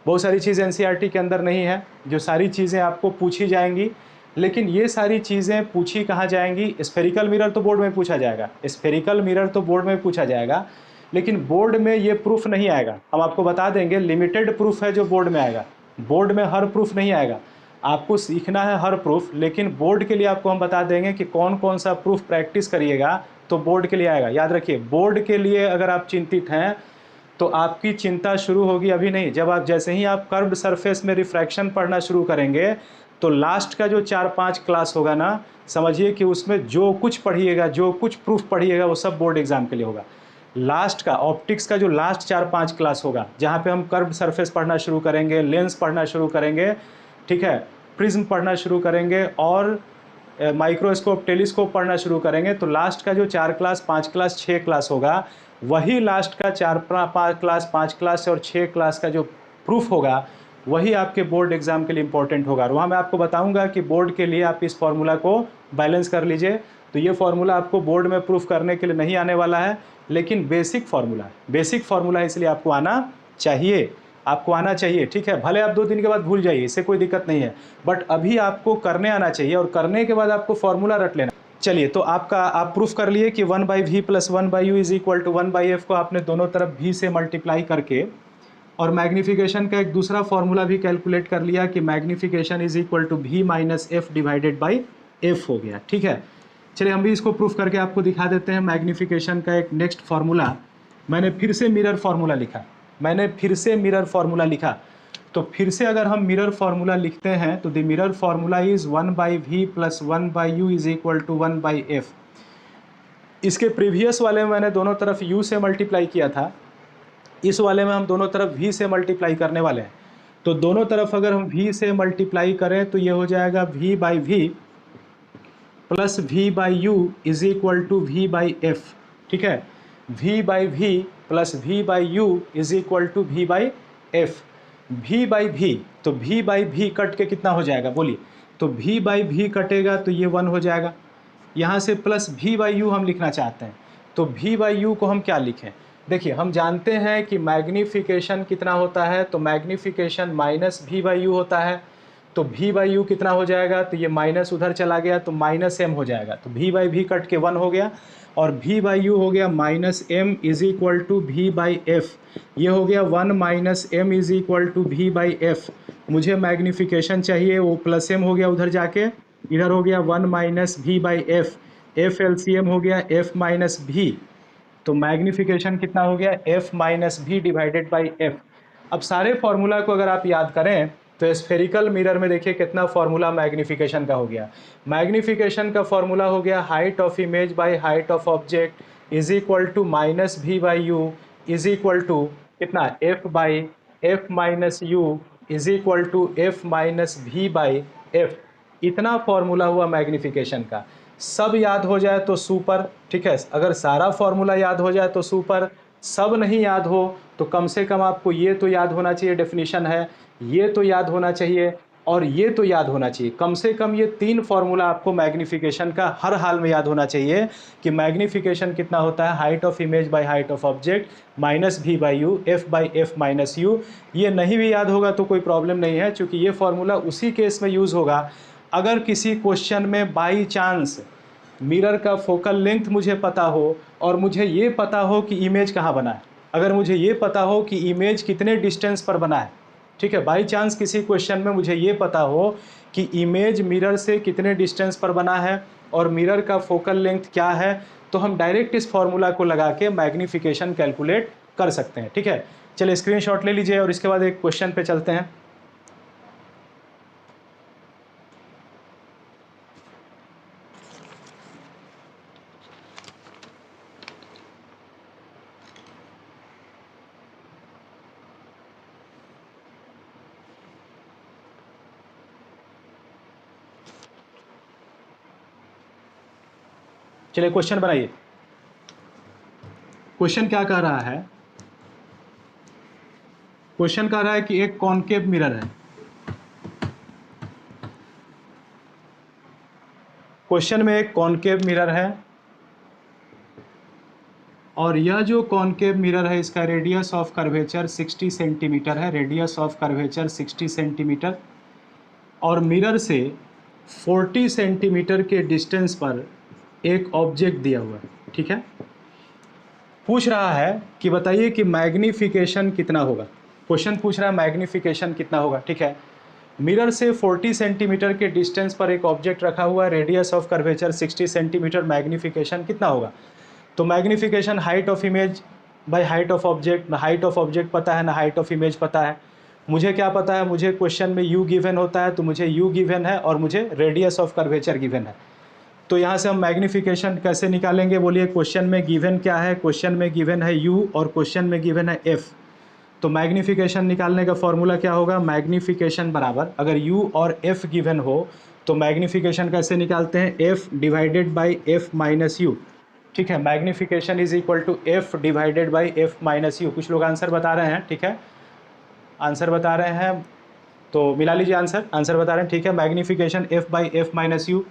बहुत सारी चीज़ NCERT के अंदर नहीं है, जो सारी चीज़ें आपको पूछी जाएंगी। लेकिन ये सारी चीज़ें पूछी कहाँ जाएंगी, स्फेरिकल मिरर तो बोर्ड में पूछा जाएगा, स्फेरिकल मिरर तो बोर्ड में पूछा जाएगा, लेकिन बोर्ड में ये प्रूफ नहीं आएगा। हम आपको बता देंगे लिमिटेड प्रूफ है जो बोर्ड में आएगा, बोर्ड में हर प्रूफ नहीं आएगा। आपको सीखना है हर प्रूफ, लेकिन बोर्ड के लिए आपको हम बता देंगे कि कौन कौन सा प्रूफ प्रैक्टिस करिएगा तो बोर्ड के लिए आएगा। याद रखिए, बोर्ड के लिए अगर आप चिंतित हैं तो आपकी चिंता शुरू होगी अभी नहीं, जब आप जैसे ही आप कर्व्ड सरफेस में रिफ्रैक्शन पढ़ना शुरू करेंगे तो लास्ट का जो 4-5 क्लास होगा ना, समझिए कि उसमें जो कुछ पढ़िएगा, जो कुछ प्रूफ पढ़िएगा वो सब बोर्ड एग्जाम के लिए होगा। लास्ट का ऑप्टिक्स का जो लास्ट 4-5 क्लास होगा, जहाँ पे हम कर्व्ड सरफेस पढ़ना शुरू करेंगे, लेंस पढ़ना शुरू करेंगे, ठीक है, प्रिज्म पढ़ना शुरू करेंगे और माइक्रोस्कोप टेलीस्कोप पढ़ना शुरू करेंगे, तो लास्ट का जो 4 क्लास 5 क्लास 6 क्लास होगा, वही लास्ट का 4-5 क्लास 5 क्लास और 6 क्लास का जो प्रूफ होगा वही आपके बोर्ड एग्जाम के लिए इंपॉर्टेंट होगा। और वहाँ मैं आपको बताऊंगा कि बोर्ड के लिए आप इस फॉर्मूला को बैलेंस कर लीजिए। तो ये फार्मूला आपको बोर्ड में प्रूफ करने के लिए नहीं आने वाला है, लेकिन बेसिक फार्मूला है, बेसिक फार्मूला है, इसलिए आपको आना चाहिए, आपको आना चाहिए, ठीक है। भले आप 2 दिन के बाद भूल जाइए, इससे कोई दिक्कत नहीं है, बट अभी आपको करने आना चाहिए और करने के बाद आपको फार्मूला रट लेना। चलिए, तो आप प्रूफ कर लिए कि 1/v + 1/u is equal to 1/f को आपने दोनों तरफ v से मल्टीप्लाई करके और मैग्नीफिकेशन का एक दूसरा फार्मूला भी कैलकुलेट कर लिया कि magnification is equal to v - f divided by f हो गया, ठीक है। चलिए हम भी इसको प्रूफ करके आपको दिखा देते हैं। मैग्नीफिकेशन का एक नेक्स्ट फार्मूला मैंने फिर से मिरर फार्मूला लिखा, तो फिर से अगर हम मिरर फार्मूला लिखते हैं तो the mirror formula is 1/v + 1/u is equal to 1/f। इसके प्रीवियस वाले में मैंने दोनों तरफ u से मल्टीप्लाई किया था, इस वाले में हम दोनों तरफ v से मल्टीप्लाई करने वाले हैं। तो दोनों तरफ अगर हम v से मल्टीप्लाई करें तो ये हो जाएगा v/v plus v/u is equal to v/f, ठीक है। v/v plus v/u is equal to v/f। v/v, तो v/v कट के कितना हो जाएगा बोलिए, तो v/v कटेगा तो ये 1 हो जाएगा। यहाँ से प्लस v/u हम लिखना चाहते हैं, तो v/u को हम क्या लिखें। देखिए हम जानते हैं कि मैग्नीफिकेशन कितना होता है, तो मैग्नीफिकेशन माइनस v/u होता है। तो v/u कितना हो जाएगा, तो ये माइनस उधर चला गया तो -m हो जाएगा, तो v/v कट के 1 हो गया और v/u हो गया -m is equal to v/f। ये हो गया 1 - m is equal to v/f। मुझे मैग्नीफिकेशन चाहिए, वो प्लस m हो गया उधर जाके, इधर हो गया 1 - v/f। f LCM हो गया f - v, तो मैग्नीफिकेशन कितना हो गया f - v divided by f। अब सारे फार्मूला को अगर आप याद करें तो स्फेरिकल मिरर में देखिए कितना फार्मूला मैग्नीफिकेशन का हो गया। मैग्नीफिकेशन का फार्मूला हो गया height of image by height of object is equal to -v/u is equal to कितना f/f - u is equal to f - v/f। इतना फार्मूला हुआ मैग्नीफिकेशन का। सब याद हो जाए तो सुपर, ठीक है। अगर सारा फार्मूला याद हो जाए तो सुपर, सब नहीं याद हो तो कम से कम आपको ये तो याद होना चाहिए, डेफिनेशन है, ये तो याद होना चाहिए और ये तो याद होना चाहिए। कम से कम ये 3 फार्मूला आपको मैग्नीफिकेशन का हर हाल में याद होना चाहिए कि मैग्नीफिकेशन कितना होता है, height of image by height of object -v/u f/f - u। ये नहीं भी याद होगा तो कोई प्रॉब्लम नहीं है, क्योंकि ये फार्मूला उसी केस में यूज़ होगा अगर किसी क्वेश्चन में बाई चांस मिरर का फोकल लेंथ मुझे पता हो और मुझे ये पता हो कि इमेज कहाँ बना है, अगर मुझे ये पता हो कि इमेज कितने डिस्टेंस पर बना है, ठीक है। बाई चांस किसी क्वेश्चन में मुझे ये पता हो कि इमेज मिरर से कितने डिस्टेंस पर बना है और मिरर का फोकल लेंथ क्या है, तो हम डायरेक्ट इस फार्मूला को लगा के मैग्नीफिकेशन कैलकुलेट कर सकते हैं, ठीक है। चलिए स्क्रीनशॉट ले लीजिए और इसके बाद एक क्वेश्चन पे चलते हैं। चलिए क्वेश्चन बनाइए। क्वेश्चन क्या कह रहा है, क्वेश्चन कह रहा है कि एक कॉनकेव मिरर है। क्वेश्चन में एक कॉनकेव मिरर है और यह जो कॉनकेव मिरर है इसका रेडियस ऑफ कर्वेचर 60 सेंटीमीटर है, रेडियस ऑफ कर्वेचर 60 सेंटीमीटर, और मिरर से 40 सेंटीमीटर के डिस्टेंस पर एक ऑब्जेक्ट दिया हुआ है, ठीक है। पूछ रहा है कि बताइए कि मैग्नीफिकेशन कितना होगा। क्वेश्चन पूछ रहा है मैग्नीफिकेशन कितना होगा, ठीक है। मिरर से 40 सेंटीमीटर के डिस्टेंस पर एक ऑब्जेक्ट रखा हुआ है, radius of curvature 60 centimetre, magnification कितना होगा। तो magnification height of image by height of object, ना हाइट ऑफ ऑब्जेक्ट पता है ना हाइट ऑफ इमेज पता है। मुझे क्या पता है, मुझे क्वेश्चन में u गिवन होता है, तो मुझे u गिवन है और मुझे रेडियस ऑफ कर्वेचर गिवन है। तो यहाँ से हम मैग्नीफिकेशन कैसे निकालेंगे बोलिए। क्वेश्चन में गिवन क्या है, क्वेश्चन में गिवन है u और क्वेश्चन में गिवन है f। तो मैग्नीफिकेशन निकालने का फॉर्मूला क्या होगा, मैग्नीफिकेशन बराबर, अगर u और f गिवन हो तो मैग्नीफिकेशन कैसे निकालते हैं, f divided by f minus u, ठीक है। Magnification is equal to f divided by f minus u. कुछ लोग आंसर बता रहे हैं, ठीक है, आंसर बता रहे हैं। तो मिला लीजिए आंसर, आंसर बता रहे हैं, ठीक है। Magnification f by F minus you.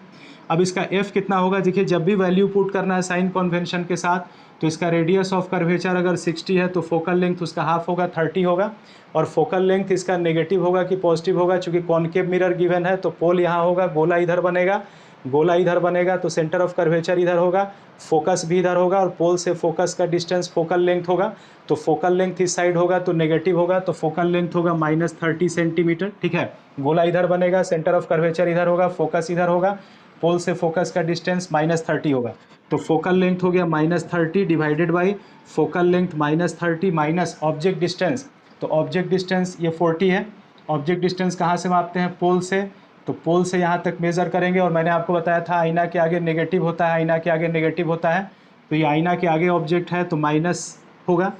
अब इसका f कितना होगा, देखिए जब भी वैल्यू पुट करना है साइन कन्वेंशन के साथ, तो इसका रेडियस ऑफ कर्वेचर अगर 60 है तो फोकल लेंथ उसका हाफ होगा, 30 होगा, और फोकल लेंथ इसका नेगेटिव होगा कि पॉजिटिव होगा, चूंकि कॉनकेव मिरर गिवन है तो पोल यहाँ होगा, गोला इधर बनेगा, गोला इधर बनेगा तो सेंटर ऑफ कर्वेचर इधर होगा, फोकस भी इधर होगा, और पोल से फोकस का डिस्टेंस फोकल लेंथ होगा, तो फोकल लेंथ इस साइड होगा तो नेगेटिव होगा, तो फोकल लेंथ होगा -30 सेंटीमीटर, ठीक है। गोला इधर बनेगा, सेंटर ऑफ कर्वेचर इधर होगा, फोकस इधर होगा, पोल से फोकस का डिस्टेंस -30 होगा, तो फोकल लेंथ हो गया -30 divided by focal length -30 minus object distance, तो ऑब्जेक्ट डिस्टेंस ये 40 है। ऑब्जेक्ट डिस्टेंस कहाँ से मापते हैं, पोल से, तो पोल से यहाँ तक मेज़र करेंगे, और मैंने आपको बताया था आईना के आगे नेगेटिव होता है, आईना के आगे नेगेटिव होता है, तो ये आईना के आगे ऑब्जेक्ट है तो माइनस होगा,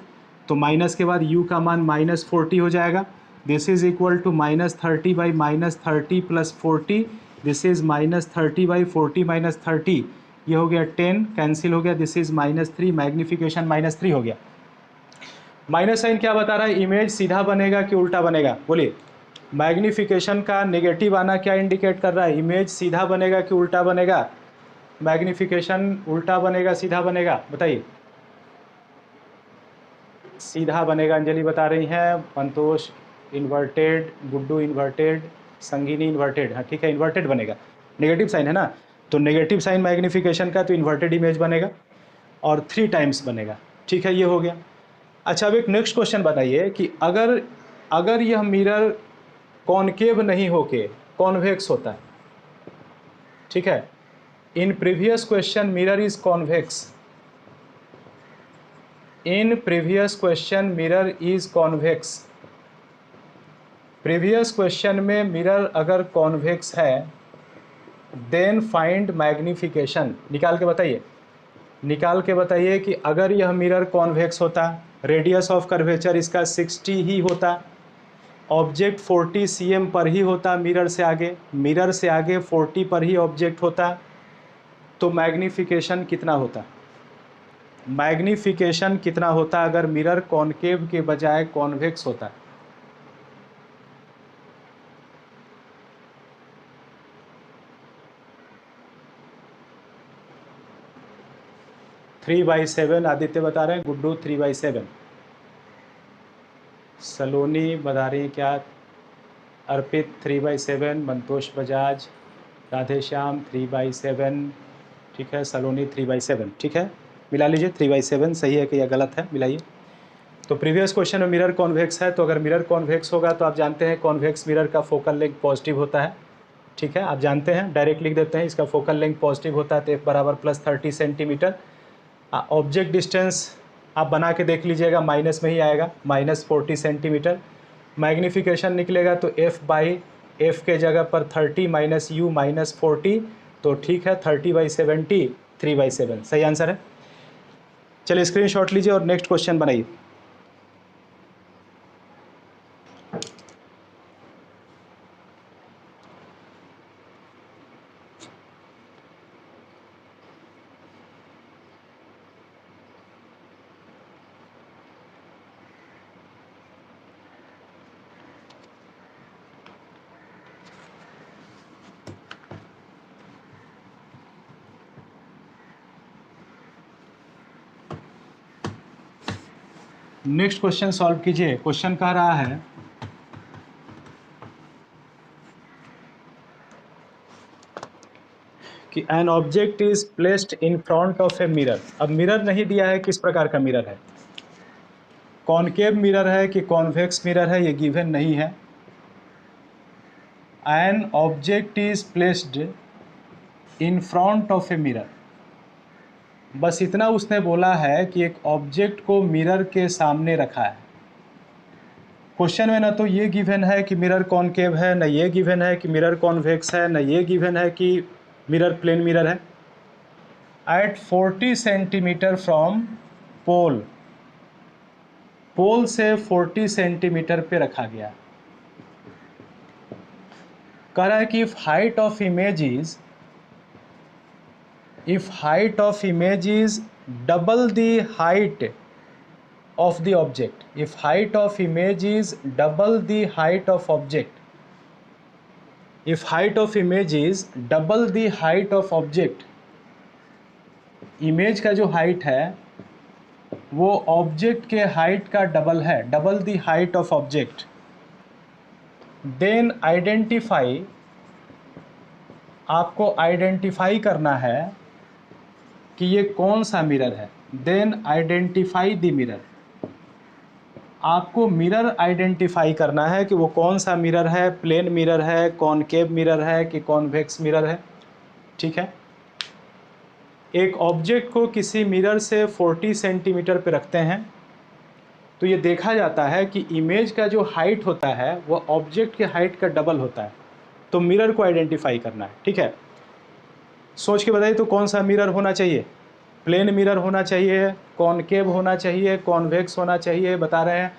तो माइनस के बाद u का मान -40 हो जाएगा। This is equal to -30 by -30 plus 40, this is -30 by 40 minus 30, ये हो गया 10, कैंसिल हो गया, दिस इज़ -3, मैग्नीफिकेशन -3 हो गया। माइनस साइन क्या बता रहा है, इमेज सीधा बनेगा कि उल्टा बनेगा, बोलिए। मैग्नीफिकेशन का नेगेटिव आना क्या इंडिकेट कर रहा है, इमेज सीधा बनेगा कि उल्टा बनेगा, मैग्नीफिकेशन उल्टा बनेगा सीधा बनेगा, बताइए। सीधा बनेगा, अंजलि बता रही हैं, पंतोष इन्वर्टेड, गुड्डू इन्वर्टेड, संगीनी इन्वर्टेड, हाँ ठीक है, इन्वर्टेड बनेगा, नेगेटिव साइन है ना, तो नेगेटिव साइन मैग्नीफिकेशन का तो इन्वर्टेड इमेज बनेगा और 3 टाइम्स बनेगा, ठीक है, ये हो गया। अच्छा, अब एक नेक्स्ट क्वेश्चन बताइए कि अगर यह मिरर कॉनकेव नहीं होके कॉन्वेक्स होता है, ठीक है, in previous question mirror is convex, in previous question mirror is convex, previous question में मिरर अगर कॉन्वेक्स है देन फाइंड मैग्नीफिकेशन, निकाल के बताइए, निकाल के बताइए कि अगर यह मिरर कॉन्वेक्स होता, रेडियस ऑफ कर्वेचर इसका 60 ही होता, ऑब्जेक्ट 40 cm पर ही होता, मिरर से आगे 40 पर ही ऑब्जेक्ट होता, तो मैग्नीफिकेशन कितना होता, मैग्नीफिकेशन कितना होता अगर मिरर कॉनकेव के बजाय कॉन्वेक्स होता। थ्री बाई 7 आदित्य बता रहे हैं, गुड्डू 3/7, सलोनी बता रही है क्या, अर्पित 3/7, मंतोष बजाज, राधेश्याम 3/7, ठीक है, सलोनी 3/7, ठीक है, मिला लीजिए, 3/7 सही है कि या गलत है, मिलाइए। तो प्रीवियस क्वेश्चन में मिरर कॉन्वेक्स है, तो अगर मिरर कॉन्वेक्स होगा तो आप जानते हैं कॉन्वेक्स मिरर का फोकल लेंथ पॉजिटिव होता है, ठीक है, आप जानते हैं, डायरेक्ट लिख देते हैं, इसका फोकल लेंथ पॉजिटिव होता है तो f बराबर +30 सेंटीमीटर। ऑब्जेक्ट डिस्टेंस आप बना के देख लीजिएगा, माइनस में ही आएगा, -40 सेंटीमीटर। मैग्नीफिकेशन निकलेगा तो f बाई एफ के जगह पर 30 माइनस u -40, तो ठीक है, 30/70 3/7 सही आंसर है। चलिए स्क्रीनशॉट लीजिए और नेक्स्ट क्वेश्चन बनाइए। नेक्स्ट क्वेश्चन सॉल्व कीजिए। क्वेश्चन कह रहा है कि N object is placed in front of a mirror. अब मिरर नहीं दिया है, किस प्रकार का मिरर है, कॉनकेव मिरर है कि कॉन्वेक्स मिरर है, ये गिवन नहीं है। N object is placed in front of a mirror, बस इतना उसने बोला है कि एक ऑब्जेक्ट को मिरर के सामने रखा है। क्वेश्चन में ना तो ये गिवन है कि मिरर कॉनकेव है, ना ये गिवन है कि मिरर कॉन्वेक्स है, ना ये गिवन है कि मिरर प्लेन मिरर है। एट 40 सेंटीमीटर फ्रॉम पोल, पोल से 40 सेंटीमीटर पे रखा गया। कह रहा है कि if height of image is double the height of the object, if height of image is double the height of object, if height of image is double the height of object, image का जो height है वो object के height का double है, double the height of object, then identify, आपको identify करना है कि ये कौन सा मिरर है। देन आइडेंटिफाई द मिरर, आपको मिरर आइडेंटिफाई करना है कि वो कौन सा मिरर है, प्लेन मिरर है, कॉनकेव मिरर है कि कॉन्वेक्स मिरर है। ठीक है, एक ऑब्जेक्ट को किसी मिरर से 40 सेंटीमीटर पे रखते हैं तो ये देखा जाता है कि इमेज का जो हाइट होता है वो ऑब्जेक्ट के हाइट का डबल होता है। तो मिरर को आइडेंटिफाई करना है। ठीक है, सोच के बताइए तो कौन सा मिरर होना चाहिए? प्लेन मिरर होना चाहिए, कॉनकेव होना चाहिए, कॉन्वेक्स होना चाहिए? बता रहे हैं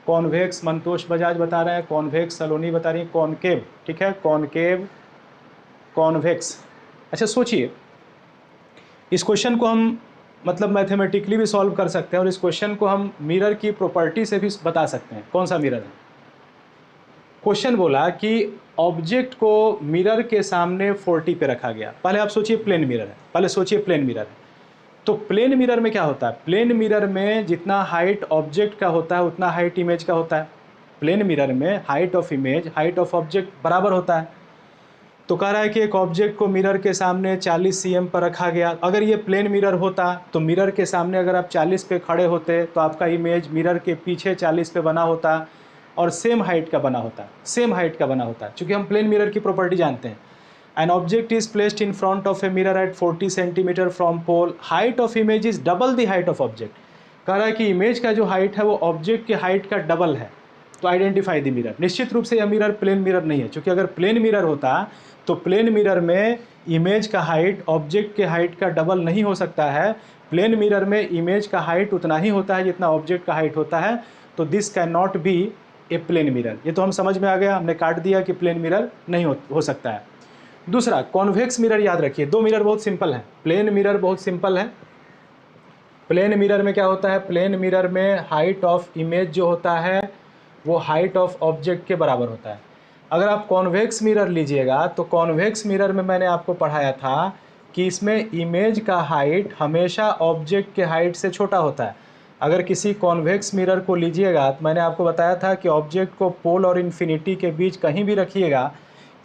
कॉन्वेक्स, मंतोष बजाज बता रहे हैं कॉन्वेक्स, सलोनी बता रही है कॉनकेव। ठीक है, कॉनकेव, कॉन्वेक्स। अच्छा सोचिए, इस क्वेश्चन को हम मतलब मैथमेटिकली भी सॉल्व कर सकते हैं और इस क्वेश्चन को हम मिरर की प्रॉपर्टी से भी बता सकते हैं कौन सा मिरर है। क्वेश्चन बोला कि ऑब्जेक्ट को मिरर के सामने 40 पे रखा गया। पहले आप सोचिए प्लेन मिरर है, पहले सोचिए प्लेन मिरर है। तो प्लेन मिरर में क्या होता है? प्लेन मिरर में जितना हाइट ऑब्जेक्ट का होता है उतना हाइट इमेज का होता है। प्लेन मिरर में height of image height of object बराबर होता है। तो कह रहा है कि एक ऑब्जेक्ट को मिरर के सामने 40 cm पर रखा गया। अगर ये प्लेन मिरर होता तो मिरर के सामने अगर आप 40 पे खड़े होते तो आपका इमेज मिरर के पीछे 40 पे बना होता और सेम हाइट का बना होता, सेम हाइट का बना होता, क्योंकि हम प्लेन मिरर की प्रॉपर्टी जानते हैं। An object is placed in front of a mirror at 40 centimetre from pole, height of image is double the height of object. कह रहा है कि इमेज का जो हाइट है वो ऑब्जेक्ट की हाइट का डबल है। तो आइडेंटिफाई द मिरर। निश्चित रूप से यह मिरर प्लेन मिरर नहीं है, क्योंकि अगर प्लेन मिरर होता तो प्लेन मिरर में इमेज का हाइट ऑब्जेक्ट के हाइट का डबल नहीं हो सकता है। प्लेन मिरर में इमेज का हाइट उतना ही होता है जितना ऑब्जेक्ट का हाइट होता है। तो this can not be a plane mirror. ये तो हम समझ में आ गया, हमने काट दिया कि प्लेन मिरर नहीं हो सकता है। दूसरा कॉन्वेक्स मिरर, याद रखिए दो मिरर बहुत सिंपल है। प्लेन मिरर बहुत सिंपल है। प्लेन मिरर में क्या होता है? प्लेन मिरर में हाइट ऑफ इमेज जो होता है वो हाइट ऑफ ऑब्जेक्ट के बराबर होता है। अगर आप कॉन्वेक्स मिरर लीजिएगा तो कॉन्वेक्स मिरर में मैंने आपको पढ़ाया था कि इसमें इमेज का हाइट हमेशा ऑब्जेक्ट के हाइट से छोटा होता है। अगर किसी कॉन्वेक्स मिरर को लीजिएगा तो मैंने आपको बताया था कि ऑब्जेक्ट को पोल और इन्फिनिटी के बीच कहीं भी रखिएगा,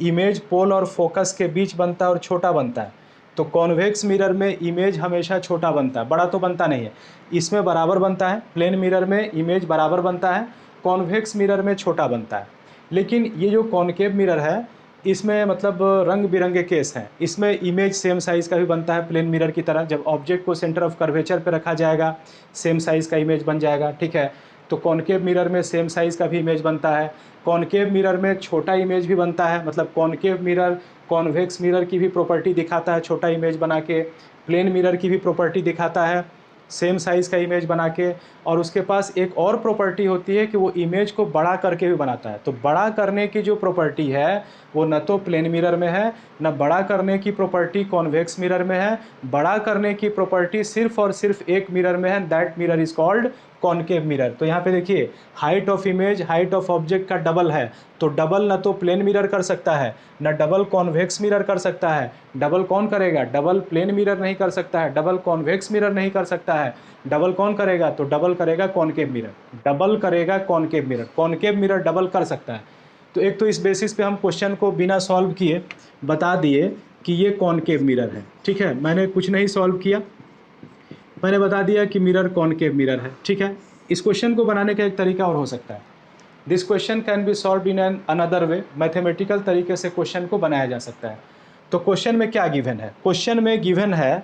इमेज पोल और फोकस के बीच बनता है और छोटा बनता है। तो कॉन्वेक्स मिरर में इमेज हमेशा छोटा बनता है, बड़ा तो बनता नहीं है। इसमें बराबर बनता है, प्लेन मिरर में इमेज बराबर बनता है, कॉन्वेक्स मिरर में छोटा बनता है। लेकिन ये जो कॉनकेव मिरर है इसमें मतलब रंग बिरंगे केस हैं। इसमें इमेज सेम साइज़ का भी बनता है प्लेन मिरर की तरह। जब ऑब्जेक्ट को सेंटर ऑफ कर्वेचर पे रखा जाएगा सेम साइज़ का इमेज बन जाएगा। ठीक है, तो कॉनकेव मिरर में सेम साइज़ का भी इमेज बनता है। कॉनकेव मिरर में छोटा इमेज भी बनता है, मतलब कॉनकेव मिरर कॉन्वेक्स मिरर की भी प्रॉपर्टी दिखाता है छोटा इमेज बना के, प्लेन मिरर की भी प्रॉपर्टी दिखाता है सेम साइज़ का इमेज बना के। और उसके पास एक और प्रॉपर्टी होती है कि वो इमेज को बड़ा करके भी बनाता है। तो बड़ा करने की जो प्रॉपर्टी है वो न तो प्लेन मिरर में है, न बड़ा करने की प्रॉपर्टी कॉन्वेक्स मिरर में है। बड़ा करने की प्रॉपर्टी सिर्फ और सिर्फ एक मिरर में है, that mirror is called concave mirror. तो यहाँ पे देखिए height of image height of object का डबल है, तो डबल न तो प्लेन मिरर कर सकता है न डबल कॉन्वेक्स मिरर कर सकता है। डबल कौन करेगा? डबल प्लेन मिरर नहीं कर सकता है, डबल कॉन्वेक्स मिरर नहीं कर सकता है। डबल कौन करेगा? तो डबल करेगा कॉनकेव मिरर, डबल करेगा concave mirror. Concave mirror double कर सकता है। तो एक तो इस बेसिस पे हम क्वेश्चन को बिना सॉल्व किए बता दिए कि ये कॉनकेव मिरर है। ठीक है, मैंने कुछ नहीं सॉल्व किया, मैंने बता दिया कि मिरर कॉनकेव मिरर है। ठीक है, इस क्वेश्चन को बनाने का एक तरीका और हो सकता है। This question can be solve in an another way, mathematical तरीके से क्वेश्चन को बनाया जा सकता है। तो क्वेश्चन में क्या गिवन है? क्वेश्चन में गिवन है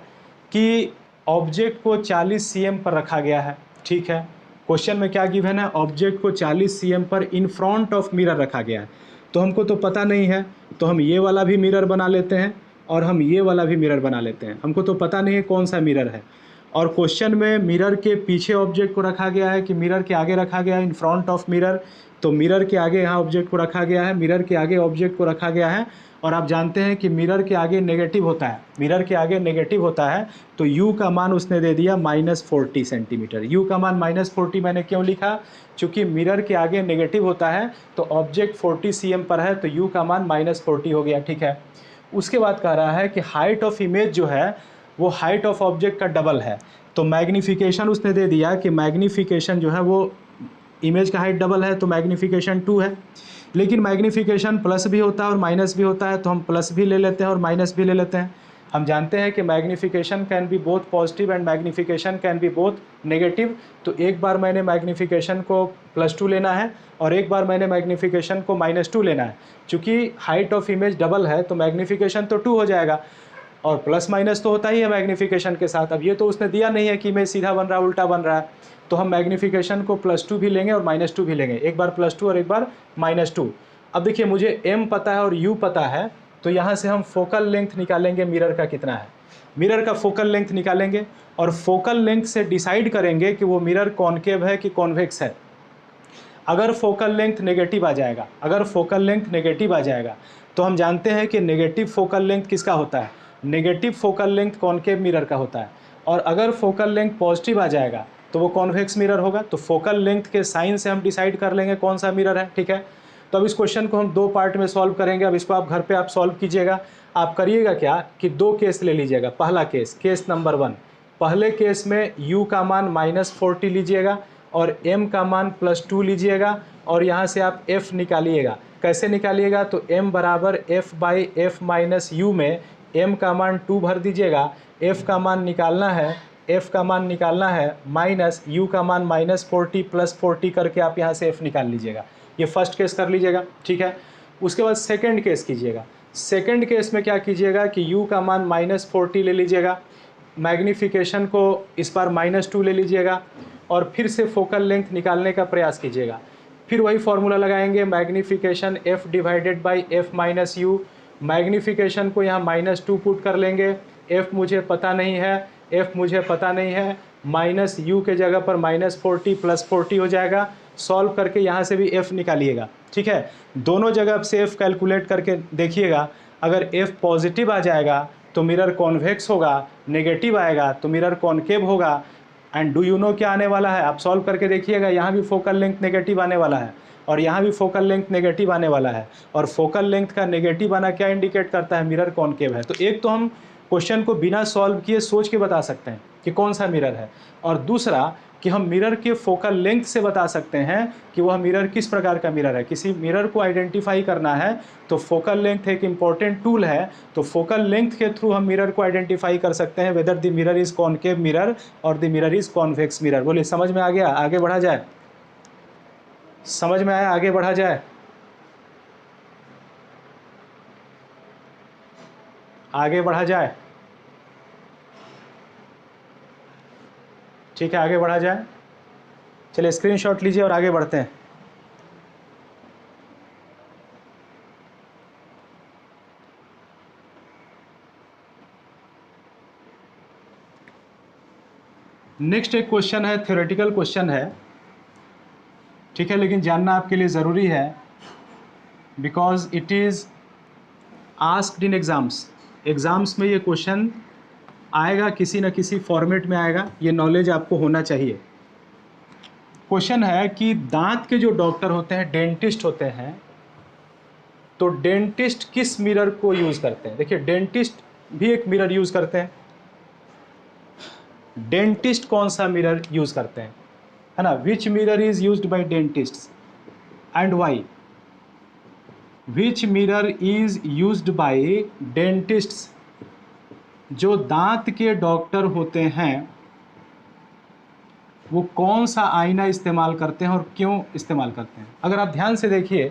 कि ऑब्जेक्ट को 40 cm पर रखा गया है। ठीक है, क्वेश्चन में क्या गिवन है? ऑब्जेक्ट को 40 cm पर इन फ्रंट ऑफ मिरर रखा गया है। तो हमको तो पता नहीं है, तो हम ये वाला भी मिरर बना लेते हैं और हम ये वाला भी मिरर बना लेते हैं। हमको तो पता नहीं है कौन सा मिरर है। और क्वेश्चन में मिरर के पीछे ऑब्जेक्ट को रखा गया है कि मिरर के आगे रखा गया है, इन फ्रंट ऑफ मिरर, तो मिरर के आगे यहाँ ऑब्जेक्ट को रखा गया है, मिरर के आगे ऑब्जेक्ट को रखा गया है। और आप जानते हैं कि मिरर के आगे नेगेटिव होता है, मिरर के आगे नेगेटिव होता है, तो u का मान उसने दे दिया -40 सेंटीमीटर। u का मान -40 मैंने क्यों लिखा? चूँकि मिरर के आगे नेगेटिव होता है तो ऑब्जेक्ट 40 cm पर है, तो u का मान -40 हो गया, ठीक है। उसके बाद कह रहा है कि हाइट ऑफ इमेज जो है वो हाइट ऑफ ऑब्जेक्ट का डबल है, तो मैग्नीफिकेशन उसने दे दिया कि मैग्नीफिकेशन जो है वो इमेज का हाइट डबल है, तो मैग्नीफिकेशन 2 है। लेकिन मैग्नीफिकेशन प्लस भी होता है और माइनस भी होता है, तो हम प्लस भी ले लेते हैं और माइनस भी ले लेते हैं। हम जानते हैं कि magnification can be both positive and magnification can be both negative, तो एक बार मैंने मैग्नीफिकेशन को +2 लेना है और एक बार मैंने मैग्नीफिकेशन को -2 लेना है। चूँकि हाइट ऑफ इमेज डबल है तो मैग्नीफिकेशन तो 2 हो जाएगा और प्लस माइनस तो होता ही है मैग्नीफिकेशन के साथ। अब ये तो उसने दिया नहीं है कि इमेज सीधा बन रहा है उल्टा बन रहा है, तो हम मैग्नीफिकेशन को +2 भी लेंगे और -2 भी लेंगे, एक बार +2 और एक बार -2। अब देखिए मुझे m पता है और u पता है, तो यहाँ से हम फोकल लेंथ निकालेंगे मिरर का कितना है। मिरर का फोकल लेंथ निकालेंगे और फोकल लेंथ से डिसाइड करेंगे कि वो मिरर कॉनकेव है कि कॉन्वेक्स है। अगर फोकल लेंथ नेगेटिव आ जाएगा, अगर फोकल लेंथ नेगेटिव आ जाएगा तो हम जानते हैं कि नेगेटिव फोकल लेंथ किसका होता है, negative focal length concave mirror का होता है। और अगर फोकल लेंथ पॉजिटिव आ जाएगा तो वो कॉन्वेक्स मिरर होगा। तो फोकल लेंथ के साइन से हम डिसाइड कर लेंगे कौन सा मिरर है, ठीक है। तो अब इस क्वेश्चन को हम 2 पार्ट में सॉल्व करेंगे। अब इसको आप घर पे आप सॉल्व कीजिएगा। आप करिएगा क्या कि 2 केस ले लीजिएगा। पहला केस, केस नंबर 1, पहले केस में u का मान -40 लीजिएगा और m का मान +2 लीजिएगा और यहाँ से आप f निकालिएगा। कैसे निकालिएगा? तो m बराबर f/f माइनस u में m का मान 2 भर दीजिएगा, f का मान निकालना है, f का मान निकालना है माइनस u का मान -40 + 40 करके आप यहाँ से f निकाल लीजिएगा। ये फर्स्ट केस कर लीजिएगा, ठीक है। उसके बाद सेकंड केस कीजिएगा। सेकंड केस में क्या कीजिएगा कि u का मान -40 ले लीजिएगा, मैग्नीफिकेशन को इस बार -2 ले लीजिएगा और फिर से फोकल लेंथ निकालने का प्रयास कीजिएगा। फिर वही फॉर्मूला लगाएंगे, magnification f/f minus u। Magnification को यहाँ -2 पुट कर लेंगे, f मुझे पता नहीं है, f मुझे पता नहीं है, माइनस u के जगह पर -40 + 40 हो जाएगा। सॉल्व करके यहाँ से भी f निकालिएगा, ठीक है। दोनों जगह से f कैलकुलेट करके देखिएगा। अगर f पॉजिटिव आ जाएगा तो मिरर कॉन्वेक्स होगा, नेगेटिव आएगा तो मिरर कॉनकेव होगा। एंड डू यू नो क्या आने वाला है? आप सॉल्व करके देखिएगा। यहाँ भी फोकल लेंथ नेगेटिव आने वाला है और यहाँ भी फोकल लेंथ नेगेटिव आने वाला है। और फोकल लेंथ का नेगेटिव आना क्या इंडिकेट करता है? मिरर कॉनकेव है। तो एक तो हम क्वेश्चन को बिना सॉल्व किए सोच के बता सकते हैं कि कौन सा मिरर है, और दूसरा कि हम मिरर के फोकल लेंथ से बता सकते हैं कि वह मिरर किस प्रकार का मिरर है। किसी मिरर को आइडेंटिफाई करना है तो फोकल लेंथ एक इम्पॉर्टेंट टूल है, तो फोकल लेंथ के थ्रू हम मिरर को आइडेंटिफाई कर सकते हैं whether the mirror is concave mirror और the mirror is convex mirror. बोलिए, समझ में आ गया? आगे बढ़ा जाए? समझ में आया? आगे बढ़ा जाए? आगे बढ़ा जाए? ठीक है, आगे बढ़ा जाए। चलिए स्क्रीनशॉट लीजिए और आगे बढ़ते हैं। नेक्स्ट एक क्वेश्चन है, थ्योरेटिकल क्वेश्चन है, ठीक है, लेकिन जानना आपके लिए ज़रूरी है because it is asked in exams. Exams में ये क्वेश्चन आएगा, किसी न किसी फॉर्मेट में आएगा, ये नॉलेज आपको होना चाहिए। क्वेश्चन है कि दांत के जो डॉक्टर होते हैं, डेंटिस्ट होते हैं, तो डेंटिस्ट किस मिरर को यूज़ करते हैं? देखिए, डेंटिस्ट भी एक मिरर यूज़ करते हैं। डेंटिस्ट कौन सा मिरर यूज़ करते हैं, है ना? Which mirror is used by dentist and why? Which mirror is used by dentists? जो दांत के डॉक्टर होते हैं वो कौन सा आईना इस्तेमाल करते हैं और क्यों इस्तेमाल करते हैं? अगर आप ध्यान से देखिए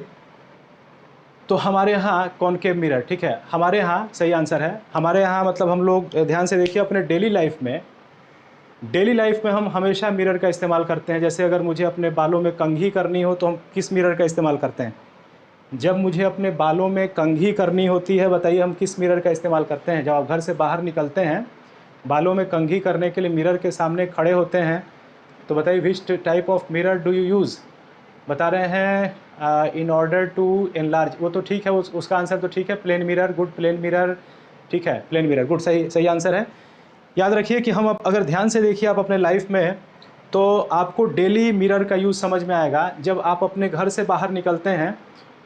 तो हमारे यहाँ कॉनकेव मिरर, ठीक है, हमारे यहाँ सही आंसर है। हमारे यहाँ मतलब हम लोग ध्यान से देखिए अपने डेली लाइफ में हम हमेशा मिरर का इस्तेमाल करते हैं। जैसे अगर मुझे अपने बालों में कंघी करनी हो तो हम किस मिरर का इस्तेमाल करते हैं? जब मुझे अपने बालों में कंघी करनी होती है, बताइए हम किस मिरर का इस्तेमाल करते हैं? जब आप घर से बाहर निकलते हैं बालों में कंघी करने के लिए मिरर के सामने खड़े होते हैं, तो बताइए which type of mirror do you use. बता रहे हैं इन ऑर्डर टू एनलार्ज, वो तो ठीक है, उसका आंसर तो ठीक है, plane mirror, good, plane mirror, ठीक है, प्लेन मिरर, गुड, सही सही आंसर है। याद रखिए कि हम अगर ध्यान से देखिए आप अपने लाइफ में, तो आपको डेली मिरर का यूज़ समझ में आएगा। जब आप अपने घर से बाहर निकलते हैं